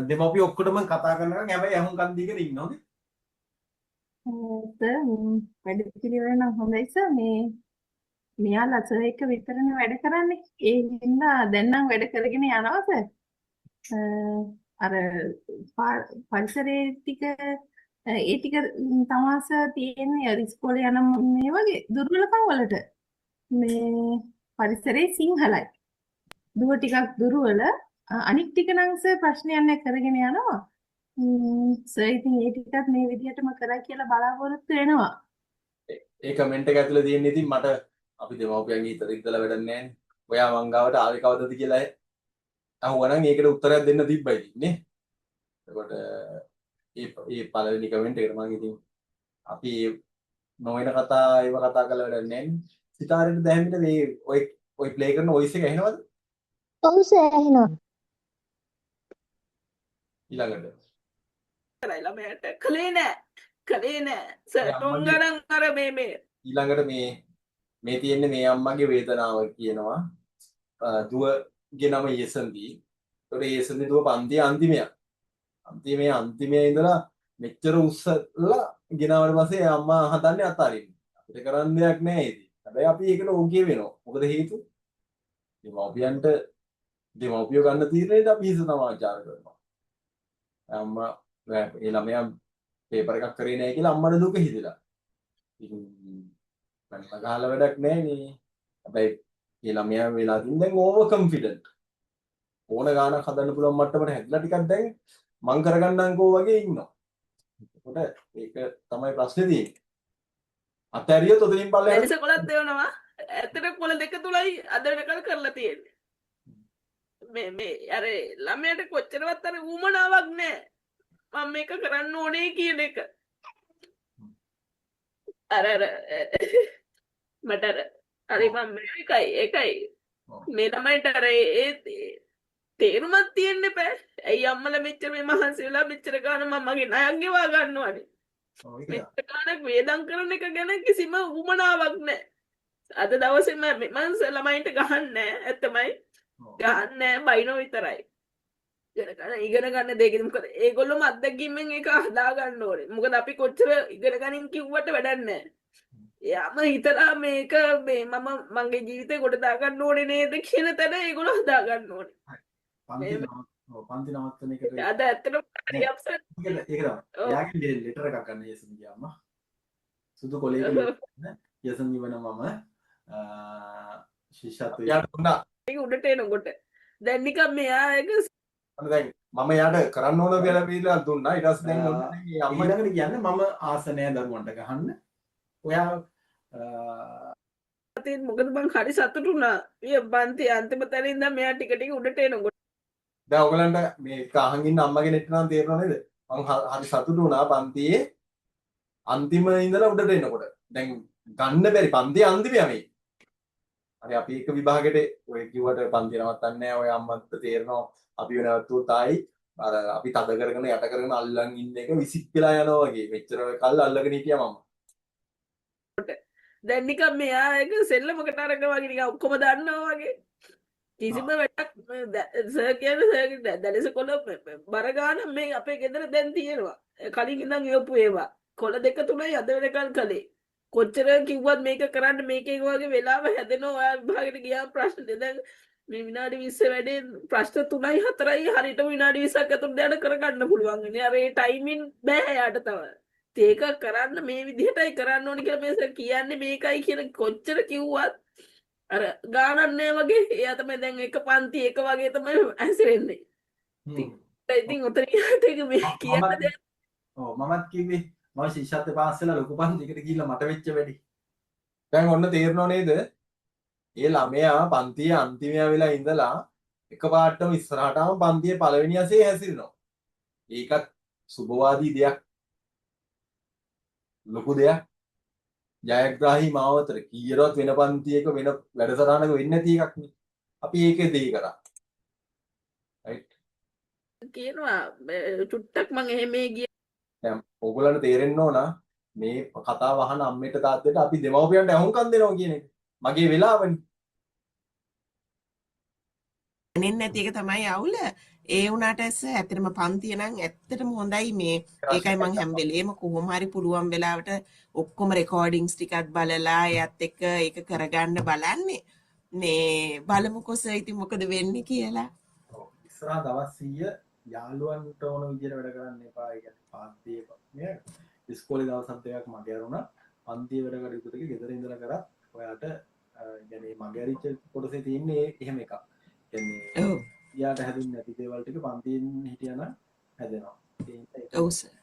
දෙමව්පිය ඔක්කොටම කතා කරනවා හැබැයි අහුම්කන් දීගෙන ඉන්න ඕනේ වැඩ පිළිවෙල නම් හොඳයි සර් මේ මෙයාලා සර් එක විතරනේ වැඩ කරන්නේ ඒ හින්දා දැන් නම් වැඩ කරගෙන යනවා සර් අර පරිසරයේ ටික ඒ ටික තමා සර් තියෙන්නේ අර ඉස්කෝලේ යන මේ වගේ දුර්වලකම් වලට මේ පරිසරයේ සිංහලයි දුව ටිකක් දුර්වල අනික් ටික නම් සර් ප්‍රශ්නයක් නැහැ කරගෙන යනවා සර් ඉතින් ඒ ටිකත් මේ විදිහටම කරා කියලා බලාපොරොත්තු වෙනවා ඒ කමෙන්ට් එක ඇතුලේ තියෙන ඉතින් මට අපි දෙමව්පියන්ගේ හිතට ඉඳලා වැඩක් නැහැ ඔයා මං ගාවට ආවේ කවදද කියලා අහුවනම් ඒකට උත්තරයක් දෙන්න තිබ්බයි ඉතින් නේ එතකොට ඒ පළවෙනි කමෙන්ට් එකට මම ඉතින් අපි නොවන කතා ඒව කතා කරලා වැඩක් නැහැ සිතාරෙන්ට දැහැමිට මේ ඔය ප්ලේ කරන වොයිස් එක ඇහෙනවද ඔව් සර් ඇහෙනවා ඊළඟට කරයි ළමයාට කලේ නෑ සර් ටොං ගණන් අර මේ ඊළඟට මේ තියෙන්නේ මේ අම්මගේ වේදනාව කියනවා දුවගේ නම යසන්දී ඒතකොට යසන්දී දුව පන්තියේ අන්තිමේ ඉඳලා මෙච්චර උස්සලා ගෙනාවට පස්සේ අම්මා හදන්නේ අතාරින්න අපිට කරන්න දෙයක් නැහැ ඉතින් හැබැයි අපි ඒකට ඕකේ වෙනවා මොකද හේතුව දෙමව්පියෝ ගන්න තීරණයට අපි හිත සමාචාර කරනවා අම්මා ඒ ළමයා පේපර් එකක් කරේ නැහැ කියලා අම්මට දුක හිතෙලා ඉතින් මම ගහලා වැඩක් නැහැ නේ හැබැයි ඒ ළමයා වෙලා තින් දැන් ඕවර් කොන්ෆිඩන්ට් ඕන ගානක් හදන්න පුළුවන් මට්ටමට හැදලා ටිකක් දැන් මං කරගන්නම්කෝ වගේ ඉන්නවා එතකොට ඒක තමයි ප්‍රශ්නේ තියෙන්නේ අතෑරියොත් ඔතනින් පල්ලෙහාට දැනිස කොලත් දෙවනවා ඇත්තට කොළ දෙක තුලයි අද වෙනකල් කරලා තියෙන්නේ මේ අර ළමයට කොච්චරවත් අර ඌමනාවක් නෑ මම මේක කරන්න ඕනේ කියන එක අර මට හරි මම ඒකයි මේ ළමයිට අර ඒ තේරුමක් තියෙන්න බෑ ඇයි අම්මලා මෙච්චර මේ මහන්සි වෙලා මෙච්චර ගාන මම මගේ ණයක් ගෙවා ගන්නවනේ මෙච්චර ගානක් වේදම් කරන එක ගැන කිසිම උමනාවක් නෑ අද දවසේ මම ළමයින්ට ගහන්නේ ඇත්තමයි ගහන්නේ බයිනෝ විතරයි ඉගෙන ගන්න දෙයකින් මොකද ඒගොල්ලොම අත්දැකීමෙන් ඒක හදා ගන්න ඕනේ මොකද අපි කොච්චර ඉගෙන ගනින් කිව්වට වැඩක් නැහැ යාම හිතලා මේක මේ මම මගේ ජීවිතේ කොට දා ගන්න ඕනේ නේද කියන තැන ඒගොල්ලෝ හදා ගන්න ඕනේ පන්ති නවත්තන එකට අද ඇත්තටම හරි අප්සෙට් ඒක තමයි යාගේ ලෙටර් එකක් ගන්න යසන් ගියාම සුදු කොලේක යසන් ඉවන මම ශිෂ්‍යත්වය යාට දුන්නා ඒක උඩට එනකොට දැන් නිකන් මෙයා එක දැන් මම යාට කරන්න ඕන කියලා පිළිලා දුන්නා ඊට පස්සේ දැන් අම්මා ළඟට කියන්නේ මම ආස නැහැ දරුවන්ට ගහන්න ඔයා මොකද මං හරි සතුටු වුණා මේ බන්ති අන්තිම තැන ඉඳන් මෙයා ටික ටික උඩට එනකොට දැන් ඔයගලන්ට මේ අහන් ඉන්න අම්මගේ නෙට් නම් තේරෙනව නේද මං හරි සතුටු වුණා පන්තියේ අන්තිම ඉඳලා උඩට එනකොට දැන් ගන්න බැරි පන්තියේ අන්තිමයා මේ හරි අපි එක විභාගෙට ඔය කිව්වට පන්ති නවත්තන්නේ නැහැ ඔය අම්මත් තේරෙනවා අපි වෙනවත්තුත් ආයි අර අපි තද කරගෙන යට කරගෙන අල්ලන් ඉන්න එක විසික් වෙලා යනවා වගේ මෙච්චර කල් අල්ලගෙන හිටියා මම දැන් නිකන් මෙයා එක සෙල්ලමකට අරගෙන වගේ නිකන් ඔක්කොම දන්නවා වගේ කිසිම වැඩක් සර් කියන්නේ දැලස කොළ බර ගන්න මේ අපේ ගෙදර දැන් තියෙනවා කලින් ඉඳන් ඉවපු ඒවා කොළ දෙක තුනයි අද වෙනකන් කළේ කොච්චර කිව්වත් මේක කරන්න මේකේ වගේ වෙලාව හැදෙනවා ඔයා විභාගෙට ගියාම ප්‍රශ්න දැන් මේ විනාඩි 20 වැඩේ ප්‍රශ්න 3යි 4යි හරියට විනාඩි 20ක් ඇතුළත දැන් කරගන්න පුළුවන් නේ අර ඒ ටයිමින් බෑ යාට තව ඒක කරන්න මේ විදිහටයි කරන්න ඕනේ කියලා මේ සර් කියන්නේ මේකයි කියලා කොච්චර කිව්වත් අර ගානක් නෑ වගේ එයා තමයි දැන් එක පන්ති එක වගේ තමයි ඇසිරෙන්නේ ඉතින් උතන ඒක මේ කියන්න දෙයක් ඔව් මමත් කිව්වේ මම ශිෂ්‍යත්ව පාස් වෙලා ලොකු පන්තියකට ගිහිල්ලා මට වෙච්ච වැඩි දැන් ඔන්න තේරෙනව නේද ඒ ළමයා පන්තියේ අන්තිමයා වෙලා ඉඳලා එකපාරටම ඉස්සරහටම පන්තියේ පළවෙනි අසේ හැසිරෙනවා ඒකත් සුබවාදී දෙයක් ලොකු දෙයක් ජයග්‍රාහී මාවතර කීයරවත් වෙන පන්තියක වෙන වැඩසටහනක වෙන්නේ නැති එකක් නේ අපි ඒකේ දෙයි කරා රයිට් කියනවා චුට්ටක් මං එහෙම ගිය දැන් ඕගොල්ලන්ට තේරෙන්න ඕන මේ කතාව අහන අම්මෙට තාත්තට අපි දෙමව්පියන්ට අහුම්කම් දෙනවා කියන එක මගේ වෙලාවනේ දැනෙන්නේ නැති එක තමයි අවුල. ඒ වුණාට ඇත්තටම පන්තිය නම් ඇත්තටම හොඳයි මේ. ඒකයි මම හැම වෙලේම කොහොම හරි පුළුවන් වෙලාවට ඔක්කොම රෙකෝඩින්ග්ස් ටිකත් බලලා එයත් එක්ක ඒක කරගන්න බලන්නේ. මේ බලමුකෝ සර් ඉතින් මොකද වෙන්නේ කියලා. ඔව් ඉස්සරහ දවස් 100 යාළුවන්ට ඕන විදියට වැඩ කරන්න එපා. ඒ කියන්නේ පාන්තියේ නේද? ඉස්කෝලේ දවස් දෙකක් මගේ අරුණා. පන්තියේ වැඩ කටයුතු ටික ගෙදර ඉඳලා කරා. ඔයාට يعني මගේ අරිච්ච කොටසේ තියෙන්නේ එහෙම එකක්. කියන්නේ ඔව්. යාට හැදුන්නේ නැති දේවල් ටික පන්තියෙන් හිටියනම් හැදෙනවා. ඔව් සර්.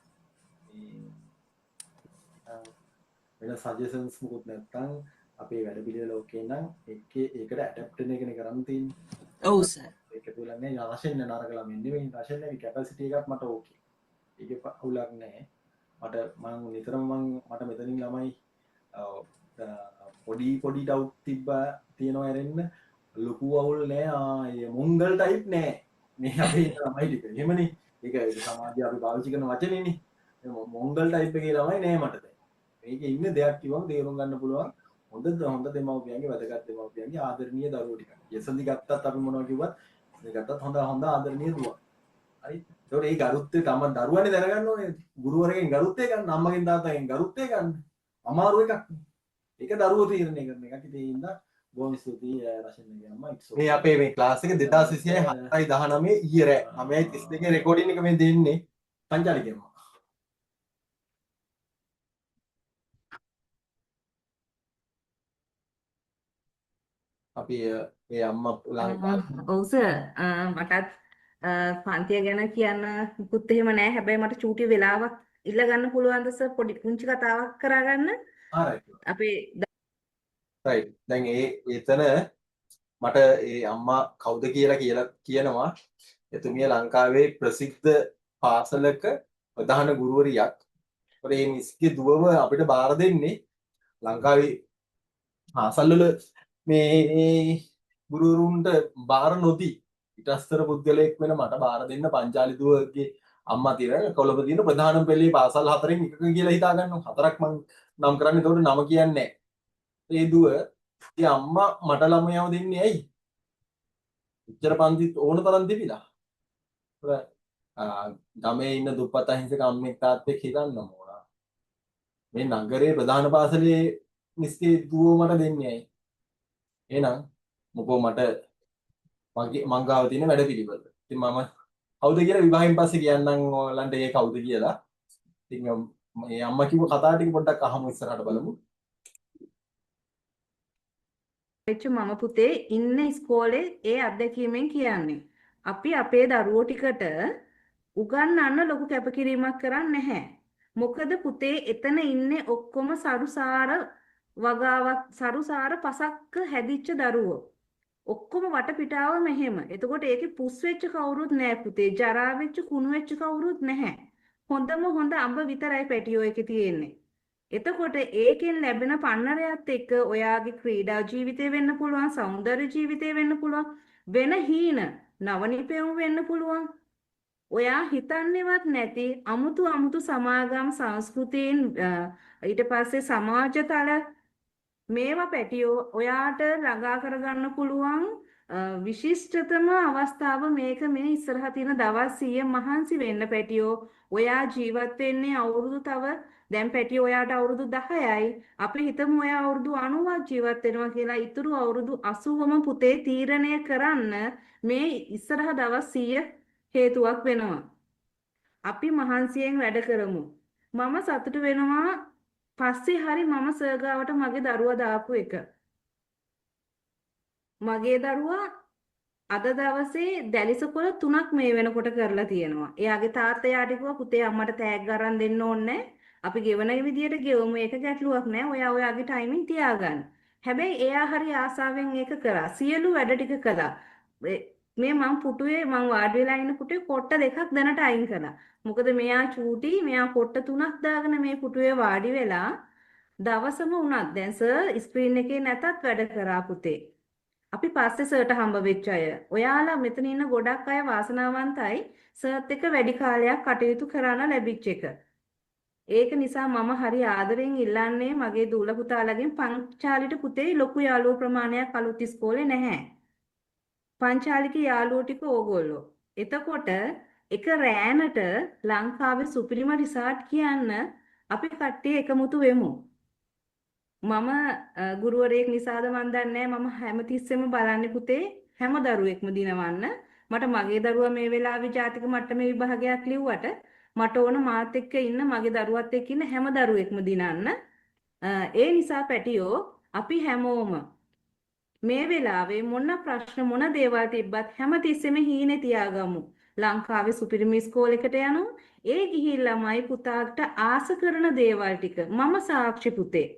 වෙන සජෙෂන්ස් මොකුත් නැත්තම් අපේ වැඩ පිළිවෙල ඕකේ නම් ඒකට ඇඩැප්ට් වෙන එකනේ කරන්න තියෙන්නේ. ඔව් සර්. ඒක තුලන්නේ රෂෙන් නරක ළමින් නෙවෙයි රෂෙන්ගේ කැපැසිටි එකක් මට ඕකේ. ඒකේ අවුලක් නැහැ. මම නිතරම මට මෙතනින් ළමයි පොඩි ඩවුට් තිබ්බා තියෙනවා ඇරෙන්න ලොකු අවුල් නෑ මොංගල් ටයිප් නෑ මේ අපේ ළමයි ටික එහෙමනේ ඒක සමාජය අපි පාවිච්චි කරන වචනේනේ මොංගල් ටයිප් එකේ ළමයි නෑ මට දැන් මේකේ ඉන්න දෙයක් කිව්වම තේරුම් ගන්න පුළුවන් හොඳ දෙමව්පියන්ගේ වැදගත් දෙමව්පියන්ගේ ආදරණීය දරුවෝ ටික යසන්දි ගත්තත් අපි මොනවා කිව්වත් ගත්තත් හොඳ ආදරණීය දුවා හරි ඒතකොට ඒ ගරුත්වය තම දරුවනේ දැනගන්න ඕනේ ගුරුවරගෙන් ගරුත්වය ගන්න අම්මගෙන් තාත්තගෙන් ගරුත්වය ගන්න අමාරු එකක් ඒක දරුවෝ තීරණය කරන එකක් ඉතින් ඒ හින්දා බොහොම ස්තුතියි රෂන්ගේ අම්මා මේ අපේ මේ ක්ලාස් එක 2026 7/19 ඊයේ රෑ 9:32 රෙකෝඩින් එක මේ දෙන්නේ පංචාලිකේම අපි ඒ අම්මා ඔව් සර් මටත් පන්තිය ගැන කියන්න මුකුත් එහෙම නැහැ හැබැයි මට චූටි වෙලාවක් ඉල්ල ගන්න පුළුවන්ද සර් පොඩි පුංචි කතාවක් කරගන්න අපේ රයිට්. දැන් එතන මට ඒ අම්මා කවුද කියලා කියනවා. එතුමිය ලංකාවේ ප්‍රසිද්ධ පාසලක ප්‍රධාන ගුරුවරියක්. ඒ මිස්ගේ දුවව අපිට බාර දෙන්නේ ලංකාවේ පාසල්වල මේ ගුරුවරුන්ට බාර නොදී පිටස්තර පුද්ගලයෙක් වෙන මට බාර දෙන්න පංචාලි දුවගේ අම්මා තියෙන කොළඹ තියෙන ප්‍රධානම පෙළේ පාසල් හතරෙන් එකක කියලා හිතා ගන්නවා. හතරක් මං නම් කරන්නේ. ඒකට නම කියන්නේ නැහැ. ඒ දුව ඉතින් අම්මා මට ළමයාව දෙන්නේ ඇයි? උච්චර පන්ති ඕන තරම් තිබිලා. ගමේ ඉන්න දුප්පත් අහිංසක අම්මෙක් තාත්තෙක් හිතන්න ඕන. මේ නගරේ ප්‍රධාන පාසලේ මිස්ගේ දුව මට දෙන්නේ ඇයි? එහෙනම් මොකෝ මට මගේ මංගාව තියෙන වැඩ පිළිවෙල. ඉතින් මම කවුද කියලා විවාහයෙන් පස්සේ කියන්නම් ඔයාලන්ට ඒ කවුද කියලා. ඉතින් මේ අම්මා කිව්ව කතා ටික පොඩ්ඩක් අහමු ඉස්සරහට බලමු. වෙච්ච මම පුතේ ඉන්න ඉස්කෝලේ ඒ අත්දැකීමෙන් කියන්නේ. අපි අපේ දරුවෝ ටිකට උගන්වන්න ලොකු කැපකිරීමක් කරන්නේ නැහැ. මොකද පුතේ එතන ඉන්නේ ඔක්කොම සරුසාර වගාවක් සරුසාර පසක්ක හැදිච්ච දරුවෝ. ඔක්කොම වටපිටාව මෙහෙම. එතකොට ඒකේ පුස් වෙච්ච කවුරුත් නැහැ පුතේ. ජරා වෙච්ච කුණු වෙච්ච කවුරුත් නැහැ. හොඳම හොඳ අඹ විතරයි පැටියෝ එකේ තියෙන්නේ. එතකොට ඒකෙන් ලැබෙන පන්නරයත් එක්ක ඔයාගේ ක්‍රීඩා ජීවිතේ වෙන්න පුළුවන්, සෞන්දර්ය ජීවිතේ වෙන්න පුළුවන්, වෙන හීන නවනිපැයුම් වෙන්න පුළුවන්. ඔයා හිතන්නේවත් නැති අමුතු සමාගම් සංස්කෘතීන් ඊට පස්සේ සමාජතල මේවා පැටියෝ ඔයාට ළඟා කරගන්න පුළුවන් විශිෂ්ටතම අවස්ථාව මේක මේ ඉස්සරහ තියෙන දවස් 100 මහන්සි වෙන්න පැටියෝ. ඔයා ජීවත් වෙන්නේ අවුරුදු තව දැන් පැටියෝ ඔයාට අවුරුදු 10යි. අපි හිතමු ඔයා අවුරුදු 90ක් ජීවත් වෙනවා කියලා. ඊතුරු අවුරුදු 80ම පුතේ තීරණය කරන්න මේ ඉස්සරහ දවස් 100 හේතුවක් වෙනවා. අපි මහන්සියෙන් වැඩ කරමු. මම සතුටු වෙනවා පස්සේ හරි මම සර්ගාවට මගේ දරුවා දාපු එක. මගේ දරුවා අද දවසේ දැලිසකොළ 3ක් මේ වෙනකොට කරලා තියෙනවා. එයාගේ තාත්තා යාට කිව්වා පුතේ අම්මට තෑග්ග අරන් දෙන්න ඕනේ. අපි ගෙවන විදියට ගෙවමු. ඒක ගැටලුවක් නෑ. ඔයා ඔයාගේ ටයිමින් තියාගන්න. හැබැයි එයා හරි ආසාවෙන් ඒක කරා. සියලු වැඩ ටික කළා. මේ මං පුටුවේ මං වාඩි වෙලා ඉන්න පුටුවේ කොට්ට දෙකක් දැනට අයින් කළා. මොකද මෙයා චූටි මෙයා කොට්ට 3ක් දාගෙන මේ පුටුවේ වාඩි වෙලා දවසම උනත් දැන් සර් ස්ක්‍රීන් එකේ නැතත් වැඩ කරා පුතේ. අපි පස්සේ සර්ට හම්බ වෙච්ච අය. ඔයාලා මෙතන ඉන්න ගොඩක් අය වාසනාවන්තයි සර්ත් එක්ක වැඩි කාලයක් කටයුතු කරන්න ලැබිච්ච එක. ඒක නිසා මම හරි ආදරෙන් ඉල්ලන්නේ මගේ දූල පුතාලගෙන් පංචාලිට පුතේ ලොකු යාළුවෝ ප්‍රමාණයක් අලුත් ඉස්කෝලේ නැහැ. පංචාලික යාළුවෝ ටික ඕගොල්ලෝ. එතකොට එක රෑනට ලංකාවේ සුපිරිම රිසාර්ට් කියන්න අපි කට්ටිය එකමුතු වෙමු. මම ගුරුවරයෙක් නිසාද මන් දන්නේ මම හැමතිස්සෙම බලන්නේ පුතේ හැම දරුවෙක්ම දිනවන්න. මට මගේ දරුවා මේ වෙලාවේ ජාතික මට්ටමේ විභාගයක් ලිව්වට මට ඕන මාත් එක්ක ඉන්න මගේ දරුවත් එක්ක ඉන්න හැම දරුවෙක්ම දිනන්න. ඒ නිසා පැටියෝ අපි හැමෝම මේ වෙලාවේ මොන ප්‍රශ්න මොන දේවල් තිබ්බත් හැමතිස්සෙම හීනේ තියාගමු. ලංකාවේ සුපිරිම ඉස්කෝලේකට යනවා. ඒ ගිහිල්ලාමයි පුතාට ආස කරන දේවල් ටික මම සාක්ෂි පුතේ.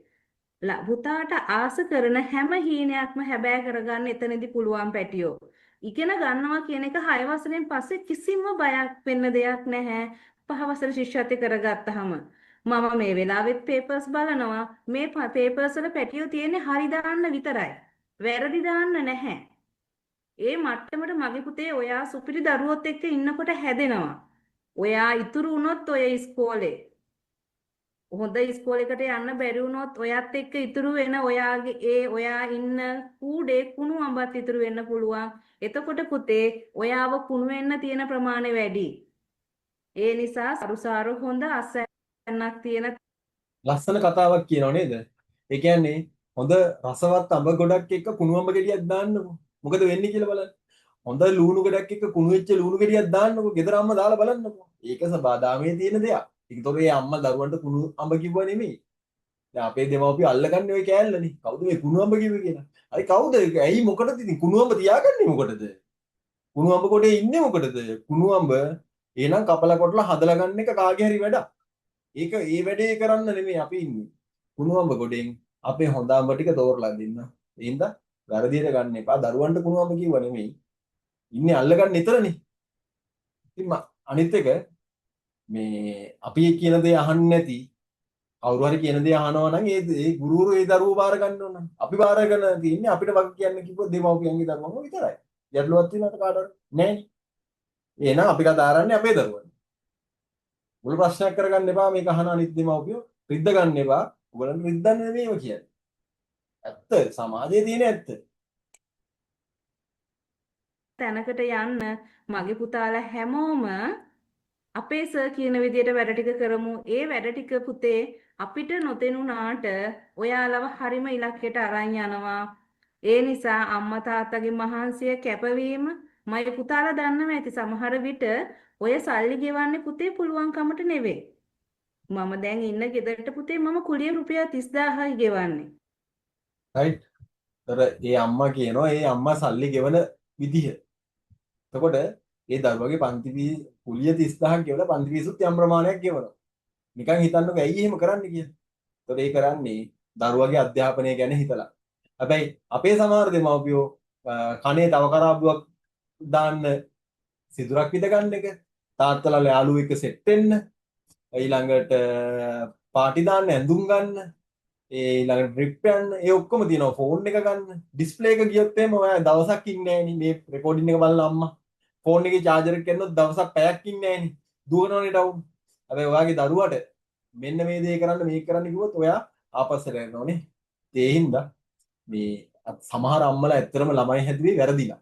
පුතාට ආස කරන හැම හීනයක්ම හැබෑ කරගන්න එතනදී පුළුවන් පැටියෝ. ඉගෙන ගන්නවා කියන එක 6 වසරෙන් පස්සේ කිසිම බයක් වෙන්න දෙයක් නැහැ. 5 වසර ශිෂ්‍යත්වය කරගත්තාම මම මේ වෙලාවෙත් පේපර්ස් බලනවා. මේ පේපර්ස් වල පැටියෝ තියෙන්නේ හරි දාන්න විතරයි. වැරදි දාන්න නැහැ. ඒ මට්ටමට මගේ පුතේ ඔයා සුපිරි දරුවොත් එක්ක ඉන්නකොට හැදෙනවා. ඔයා ඉතුරු වුණොත් ඔය ඉස්කෝලේ හොඳ ඉස්කෝලේකට යන්න බැරි වුණොත් ඔයත් එක්ක ඉතුරු වෙන ඔයාගේ ඔයා ඉන්න කූඩේ කුණු අඹත් ඉතුරු වෙන්න පුළුවන්. එතකොට පුතේ ඔයාව කුණු වෙන්න තියෙන ප්‍රමාණය වැඩි. ඒ නිසා සරුසාර හොඳ අස්සන්නක් තියෙන ලස්සන කතාවක් කියනව නේද? ඒ කියන්නේ හොඳ රසවත් අඹ ගොඩක් එක්ක කුණු අඹ ගෙඩියක් දාන්නකො. මොකද වෙන්නේ කියලා බලන්න. හොඳ ලුණු ගොඩක් එක්ක කුණු වෙච්ච ලුණු ගෙඩියක් දාන්නකො. ගෙදර අම්මා දාලා බලන්නකො. ඒක සබාදාමේ තියෙන දෙයක්. ඒකතොර ඒ අම්මා දරුවන්ට කුණු අඹ කිව්වා නෙමෙයි. දැන් අපේ දෙමව්පියෝ අල්ලගන්නේ ඔය කෑල්ලනේ. කවුද මේ කුණු අඹ කිව්වේ කියලා? අයි කවුද? ඇයි මොකටද ඉතින් කුණු අඹ තියාගන්නේ මොකටද? කුණු අඹ කොටේ ඉන්නේ මොකටද? කුණු අඹ එහෙනම් කපලා කොටලා හදලා ගන්න එක කාගේ හරි වැඩක්. ඒක ඒ වැඩේ කරන්න නෙමෙයි අපි ඉන්නේ. කුණුවඹ ගොඩෙන් අපේ හොඳ අඹ ටික තෝරලා දෙන්න. ඒ හින්දා වැරදියට ගන්න එපා. දරුවන්ට කුණුවඹ කිව්ව නෙමෙයි. ඉන්නේ අල්ලගන්න නිතරනේ. ඉතින් අනිත් එක මේ අපි කියන දේ අහන්නේ නැති කවුරු හරි කියන දේ අහනවා නම් ඒ ගුරුවරු ඒ දරුවෝ බාර ගන්න ඕන. අපි බාර ගන්න තියෙන්නේ අපිට වගේ කියන්න කිව්වොත් දෙමව්පියන්ගේ දරුවන්ව විතරයි. ගැටලුවක් තියෙනවද කාටවත්? නැහැ. එහෙනම් අපි කතා කරන්නේ අපේ දරුවන්. මුළු ප්‍රශ්නයක් කරගන්න එපා මේක අහන අනිත් දෙමව්පියෝ රිද්ද ගන්න එපා. ඔයගලන්ට රිද්දන්න නෙමෙයිම කියන්නේ. ඇත්ත සමාජයේ තියෙන ඇත්ත. තැනකට යන්න මගේ පුතාලා හැමෝම අපේ සර් කියන විදියට වැඩ ටික කරමු. ඒ වැඩ ටික පුතේ අපිට නොතෙනුනාට ඔයාලව හරිම ඉලක්කයට අරන් යනවා. ඒ නිසා අම්මා තාත්තගේ මහන්සිය කැපවීම මගේ පුතාලා දන්නව ඇති සමහර විට ඔය සල්ලි ගෙවන්නේ පුතේ පුළුවන්කමට නෙවෙයි. මම දැන් ඉන්න ගෙදරට පුතේ මම කුලිය රුපියල් 30000යි ගෙවන්නේ. රයිට්. ඒතර ඒ අම්මා කියනවා ඒ අම්මා සල්ලි ගෙවන විදිහ. එතකොට ඒ දරුවගේ පන්ති කුලිය 30000ක් ගෙවලා පන්ති ෆීසුත් යම් ප්‍රමාණයක් ගෙවනවා. නිකන් හිතන්නකෝ ඇයි එහෙම කරන්නේ කියලා. එතකොට ඒ කරන්නේ දරුවගේ අධ්‍යාපනය ගැන හිතලා. හැබැයි අපේ සමහර දෙමව්පියෝ කනේ තව කරාබුවක් දාන්න සිදුරක් විද ගන්න එක, තාත්තලා යාළුවෝ එක්ක සෙට් වෙන්න, ඊළඟට පාටි දාන්න ඇඳුම් ගන්න, ඊළඟට ට්‍රිප් යන්න, ඒ ඔක්කොම තියෙනවා. ෆෝන් එක ගන්න, ඩිස්ප්ලේ එක ගියොත් එහෙම ඔයා දවසක් ඉන්නේ නැහැ නේ මේ රෙකෝඩින් එක බලන අම්මා. ෆෝන් එකේ චාර්ජර් එක ගන්නොත් දවසක් පැයක් ඉන්නේ නැහැ නේ. දුවනවනේ ටවුන්. හැබැයි ඔයාගේ දරුවට මෙන්න මේ දේ කරන්න මේක කරන්න කිව්වොත් ඔයා ආපස්සට යනෝනේ. ඒ හින්දා මේ සමහර අම්මලා ඇත්තටම ළමයි හැදුවේ වැරදිලා.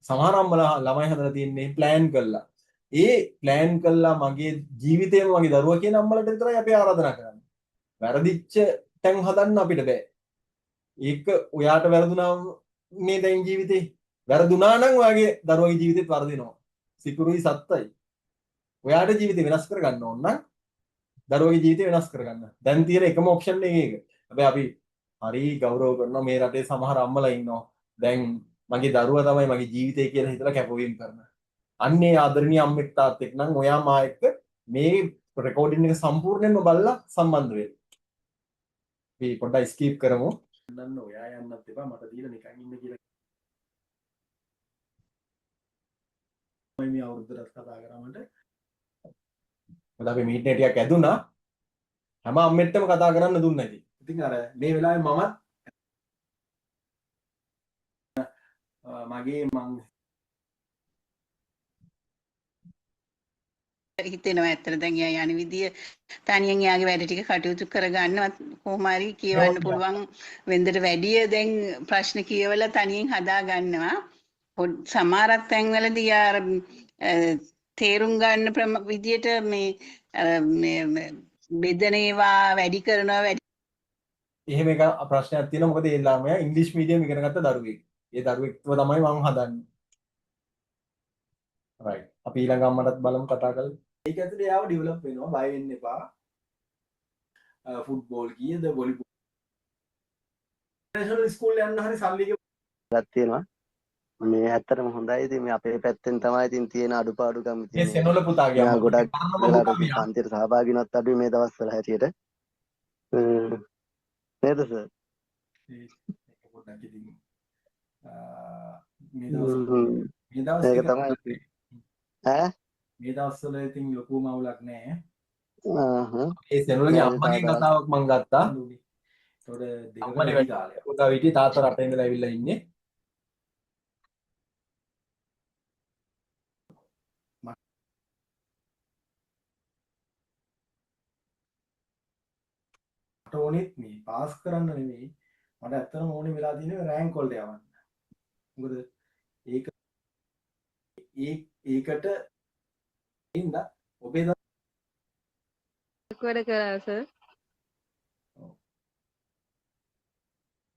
සමහර අම්මලා ළමයි හදලා තියන්නේ ප්ලෑන් කළා. ඒ ප්ලෑන් කළා මගේ ජීවිතේම මගේ දරුවා කියන අම්මලට විතරයි අපි ආරාධනා කරන්නේ. වැරදිච්ච තැන් හදන්න අපිට බෑ. ඒක ඔයාට වැරදුනා මේ දැන් ජීවිතේ. වැරදුනා නම් ඔයාගේ දරුවගේ ජීවිතේත් වර්ධිනවා. සිකුරුයි සත්තයි. ඔයාට ජීවිතේ වෙනස් කරගන්න ඕන නම් දරුවගේ ජීවිතේ වෙනස් කරගන්න. දැන් තියෙන එකම ඔප්ෂන් එක ඒක. හැබැයි අපි හරි ගෞරව කරනවා මේ රටේ සමහර අම්මලා ඉන්නවා. දැන් මගේ දරුවා තමයි මගේ ජීවිතය කියලා හිතලා කැපවීම කරන. අන්නේ ආදරණීය අම්මෙක් තාත්තෙක් නම් ඔයා මා එක්ක මේ රෙකෝඩින් එක සම්පූර්ණයෙන්ම බලලා සම්බන්ධ වෙන්න. අපි පොඩ්ඩක් ස්කිප් කරමු. නන්න ඔයා යන්නත් එපා මට දීලා නිකන් ඉන්න කියලා. මම මේ අවුරුද්දට කතා කරාමට. මොකද අපි මීටින් ටිකක් ඇදුනා. හැම අම්මෙට්ටම කතා කරන්න දුන්නේ නැති. ඉතින් අර මේ වෙලාවේ මමත් මගේ මං හිතෙනවා ඇත්තට දැන් එයා යන විදිය තනියෙන් එයාගේ වැඩ ටික කටයුතු කරගන්නවත් කොහොම හරි කියවන්න පුළුවන් වෙන්දට වැඩිය දැන් ප්‍රශ්න කියවලා තනියෙන් හදා ගන්නවා සමහරක් තැන්වලදී අර තේරුම් ගන්න විදියට මේ බෙදනේවා වැඩි කරනවා වැඩි එහෙම එක ප්‍රශ්නයක් තියෙනවා මොකද ඒ ළමයා ඉංග්‍රීසි මීඩියම් ඉගෙන ගත්ත දරුවෙක්. ඒ දරුවෙක්ව තමයි මම හදන්නේ. right. අපි ඊළඟ අම්මටත් බලමු කතා කරලා. ඒක ඇතුලේ යාව ඩෙවලොප් වෙනවා බය වෙන්න එපා. ෆුට්බෝල් කීයද වොලිබෝල්. ඉන්ටර්නැෂනල් ස්කූල් යන්න හරි සල්ලි ගත් තියෙනවා. මේ ඇත්තටම හොඳයි. ඉතින් මේ අපේ පැත්තෙන් තමයි ඉතින් තියෙන අඩුපාඩුකම් තියෙන්නේ. ඒ සෙනොල පුතාගේ අම්මා ගොඩක් වෙලාවට පන්තියට සහභාගී වෙනවත් අඩුයි මේ දවස්වල හැටියට. නේද සර්? ඒක පොඩ්ඩක් ඉතින් මේ දවස් ඒක තමයි ඈ මේ දවස්වල ඉතින් ලොකු මවුලක් නැහැ. ආහ් ඒ සෙනොලගේ අම්මගේ කතාවක් මම ගත්තා. ඒතකොට දෙකකට වැඩි කාලයක්. පුතා විටි තාත්තා රටේ ඉඳලා ඇවිල්ලා ඉන්නේ. මට ඕනෙත් මේ පාස් කරන්න නෙමෙයි. මට ඇත්තටම ඕනේ වෙලා තියෙන්නේ රෑන්ක් වලට යවන්න. මොකද ඒකට ඉන්න ඔබේ වැඩ කරා සර්.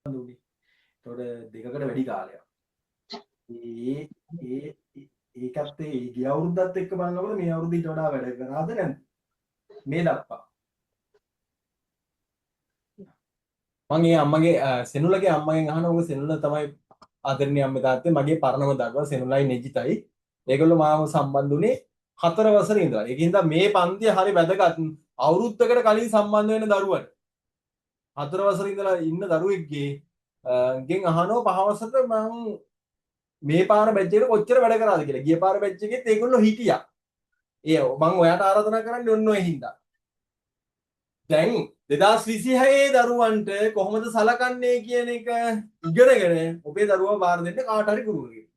ඒතකොට දෙකකට වැඩි කාලයක්. ඒකත් ඒ ගිය අවුරුද්දත් එක්ක බලනකොට මේ අවුරුද්ද ඊට වඩා වැඩ කරාද නැද්ද? මේ දක්වා. මම ඒ අම්මගේ සෙනුලගේ අම්මගෙන් අහන ඔබ සෙනුල තමයි ආදරණීය අම්මේ තාත්තේ මගේ පරණම දරුවා සෙනුලයි නෙජිතයි. ඒගොල්ලෝ මාව සම්බන්ධ වුණේ 4 වසරේ ඉඳලා. ඒකින්ද මේ පන්තිය හරි වැදගත්. අවුරුද්දකට කලින් සම්බන්ධ වෙන දරුවට 4 වසරේ ඉඳලා ඉන්න දරුවෙක්ගේ ගෙන් අහනවා 5 වසරට මම මේ පාර බැච් එකට කොච්චර වැඩ කරාද කියලා. ගිය පාර බැච් එකෙත් ඒගොල්ලෝ හිටියා. මම ඔයාට ආරාධනා කරන්නේ ඔන්න ඔය හින්දා. දැන් 2026 දරුවන්ට කොහොමද සලකන්නේ කියන එක ඉගෙනගෙන ඔබේ දරුවා බාර දෙන්න කාට හරි ගුරුවරයෙක්.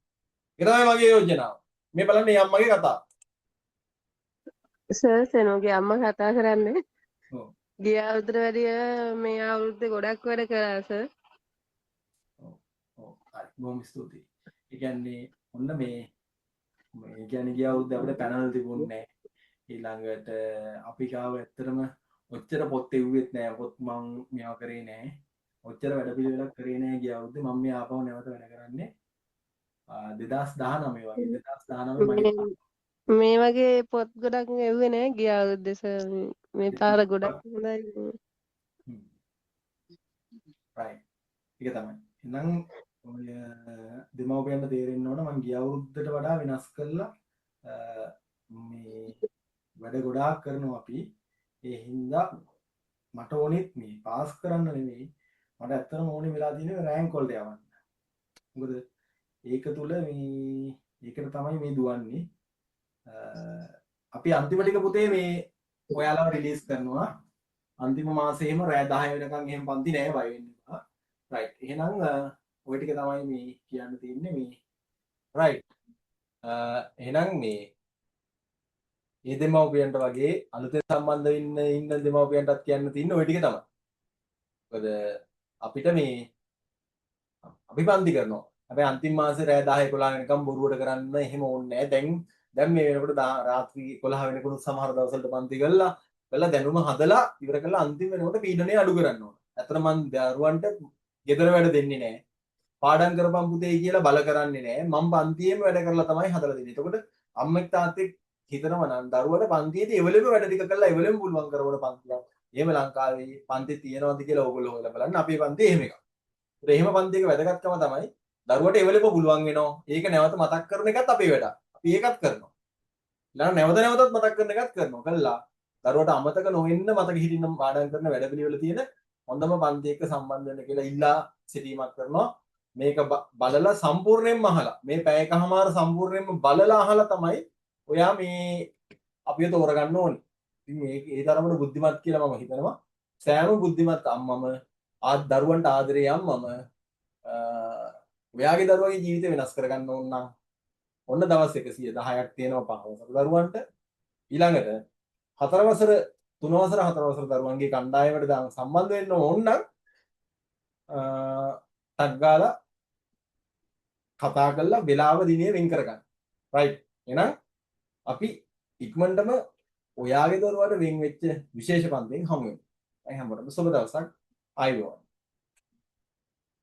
ඒක තමයි මගේ යෝජනාව. මේ බලන්න මේ අම්මගේ කතාව. සර් සෙනෝගේ අම්මා කතා කරන්නේ ඔව්. ගිය අවුරුද්දට වැඩිය මේ අවුරුද්දේ ගොඩක් වැඩ කරා සර්. ඔව්. හරි. බොහොම ස්තුතියි. ඒ කියන්නේ ඔන්න මේ කියන්නේ ගිය අවුරුද්දේ අපිට පැනල් තිබුණේ නැහැ. ඊළඟට අපි ගාව ඇත්තටම ඔච්චර පොත් එව්වෙත් නෑ. පොත් මං මේවා කරේ නෑ. ඔච්චර වැඩ පිළිවෙලක් කරේ නෑ ගිය අවුරුද්දේ. මම මේ ආපහු නැවත වැඩ කරන්නේ 2019 වගේ. 2019 මගේ මේ වගේ පොත් ගොඩක් එව්වේ නෑ ගිය අවුරුද්දේ සර්. මේ පාර ගොඩක් හොඳයි. right. ඒක තමයි. එහෙනම් ඔය දෙමව්පියන්ට තේරෙන්න ඕන මං ගිය අවුරුද්දට වඩා වෙනස් කළා මේ වැඩ ගොඩාක් කරනවා අපි. ඒ හින්දා මට ඕනෙත් මේ පාස් කරන්න නෙමෙයි මට ඇත්තටම ඕනේ වෙලා තියෙන්නේ රෑන්ක් වලට යවන්න. මොකද ඒක තුල මේ ඒකට තමයි මේ දුවන්නේ. අපි අන්තිම ටික පුතේ මේ ඔයාලව රිලීස් කරනවා. අන්තිම මාසෙම රෑ 10 වෙනකන් එහෙම පන්ති නෑ බය වෙන්න එපා. රයිට්. එහෙනම් ඔය ටික තමයි මේ කියන්න තියෙන්නේ මේ. රයිට්. එහෙනම් මේ ඒ දෙමව්පියන්ට වගේ අලුතෙන් සම්බන්ධ වෙන්න ඉන්න දෙමව්පියන්ටත් කියන්න තියෙන්නේ ওই ටික තමයි. මොකද අපිට මේ අපි පන්ති කරනවා. හැබැයි අන්තිම මාසේ රෑ 10 11 වෙනකම් බොරුවට කරන්න එහෙම ඕනේ නැහැ. දැන් මේ වෙනකොට රාත්‍රී 11 වෙනකොට සමහර දවස්වලට පන්ති කළා දැනුම හදලා ඉවර කරලා අන්තිම වෙනකොට පීඩනය අඩු කරන්න ඕන. ඇත්තට මම දරුවන්ට ගෙදර වැඩ දෙන්නේ නැහැ. පාඩම් කරපම් පුතේ කියලා බල කරන්නේ නැහැ. මම පන්තියේම වැඩ කරලා තමයි හදලා දෙන්නේ. එතකොට අම්මෙක් තාත්තෙක් හිතනවා නම් දරුවට පන්තියේදී එවලෙම වැඩ ටික කරලා එවලෙම පුළුවන් කරවන පන්තියක්. එහෙම ලංකාවේ පන්ති තියනවාද කියලා ඕගොල්ලෝ හොයලා බලන්න. අපේ පන්තියේ එහෙම එකක්. ඒත් එහෙම පන්තියක වැදගත්කම තමයි දරුවට එවලෙම පුළුවන් වෙනවා. ඒක නැවත මතක් කරන එකත් අපේ වැඩක්. අපි ඒකත් කරනවා. ඊළඟ නැවත නැවතත් මතක් කරන එකත් කරනවා. කළා දරුවට අමතක නොවෙන්න මතක හිටින්න පාඩම් කරන වැඩ පිළිවෙල තියෙන හොඳම පන්ති එක්ක සම්බන්ධ වෙන්න කියලා ඉල්ලා සිටීමක් කරනවා. මේක බලලා සම්පූර්ණයෙන්ම අහලා මේ පැයකමාර සම්පූර්ණයෙන්ම බලලා අහලා තමයි ඔයා මේ අපිව තෝරගන්න ඕනේ. ඉතින් මේ ඒ තරමට බුද්ධිමත් කියලා මම හිතනවා. සෑම බුද්ධිමත් අම්මම දරුවන්ට ආදරේ අම්මම ඔයාගේ දරුවගේ ජීවිතය වෙනස් කරගන්න ඕන නම් ඔන්න දවස් 110ක් තියෙනවා 5 වසර දරුවන්ට. ඊළඟට 4 වසර 3 වසර 4 වසර දරුවන්ගේ කණ්ඩායමට සම්බන්ධ වෙන්න ඕන නම් ටක් ගාලා කතා කරලා වෙලාව දිනේ වෙන් කරගන්න. රයිට්. එහෙනම් අපි ඉක්මනටම ඔයාගේ දරුවාට වෙන් වෙච්ච විශේෂ පන්තියෙන් හමු වෙමු. හැමෝටම සුබ දවසක්. ආයුබෝවන්.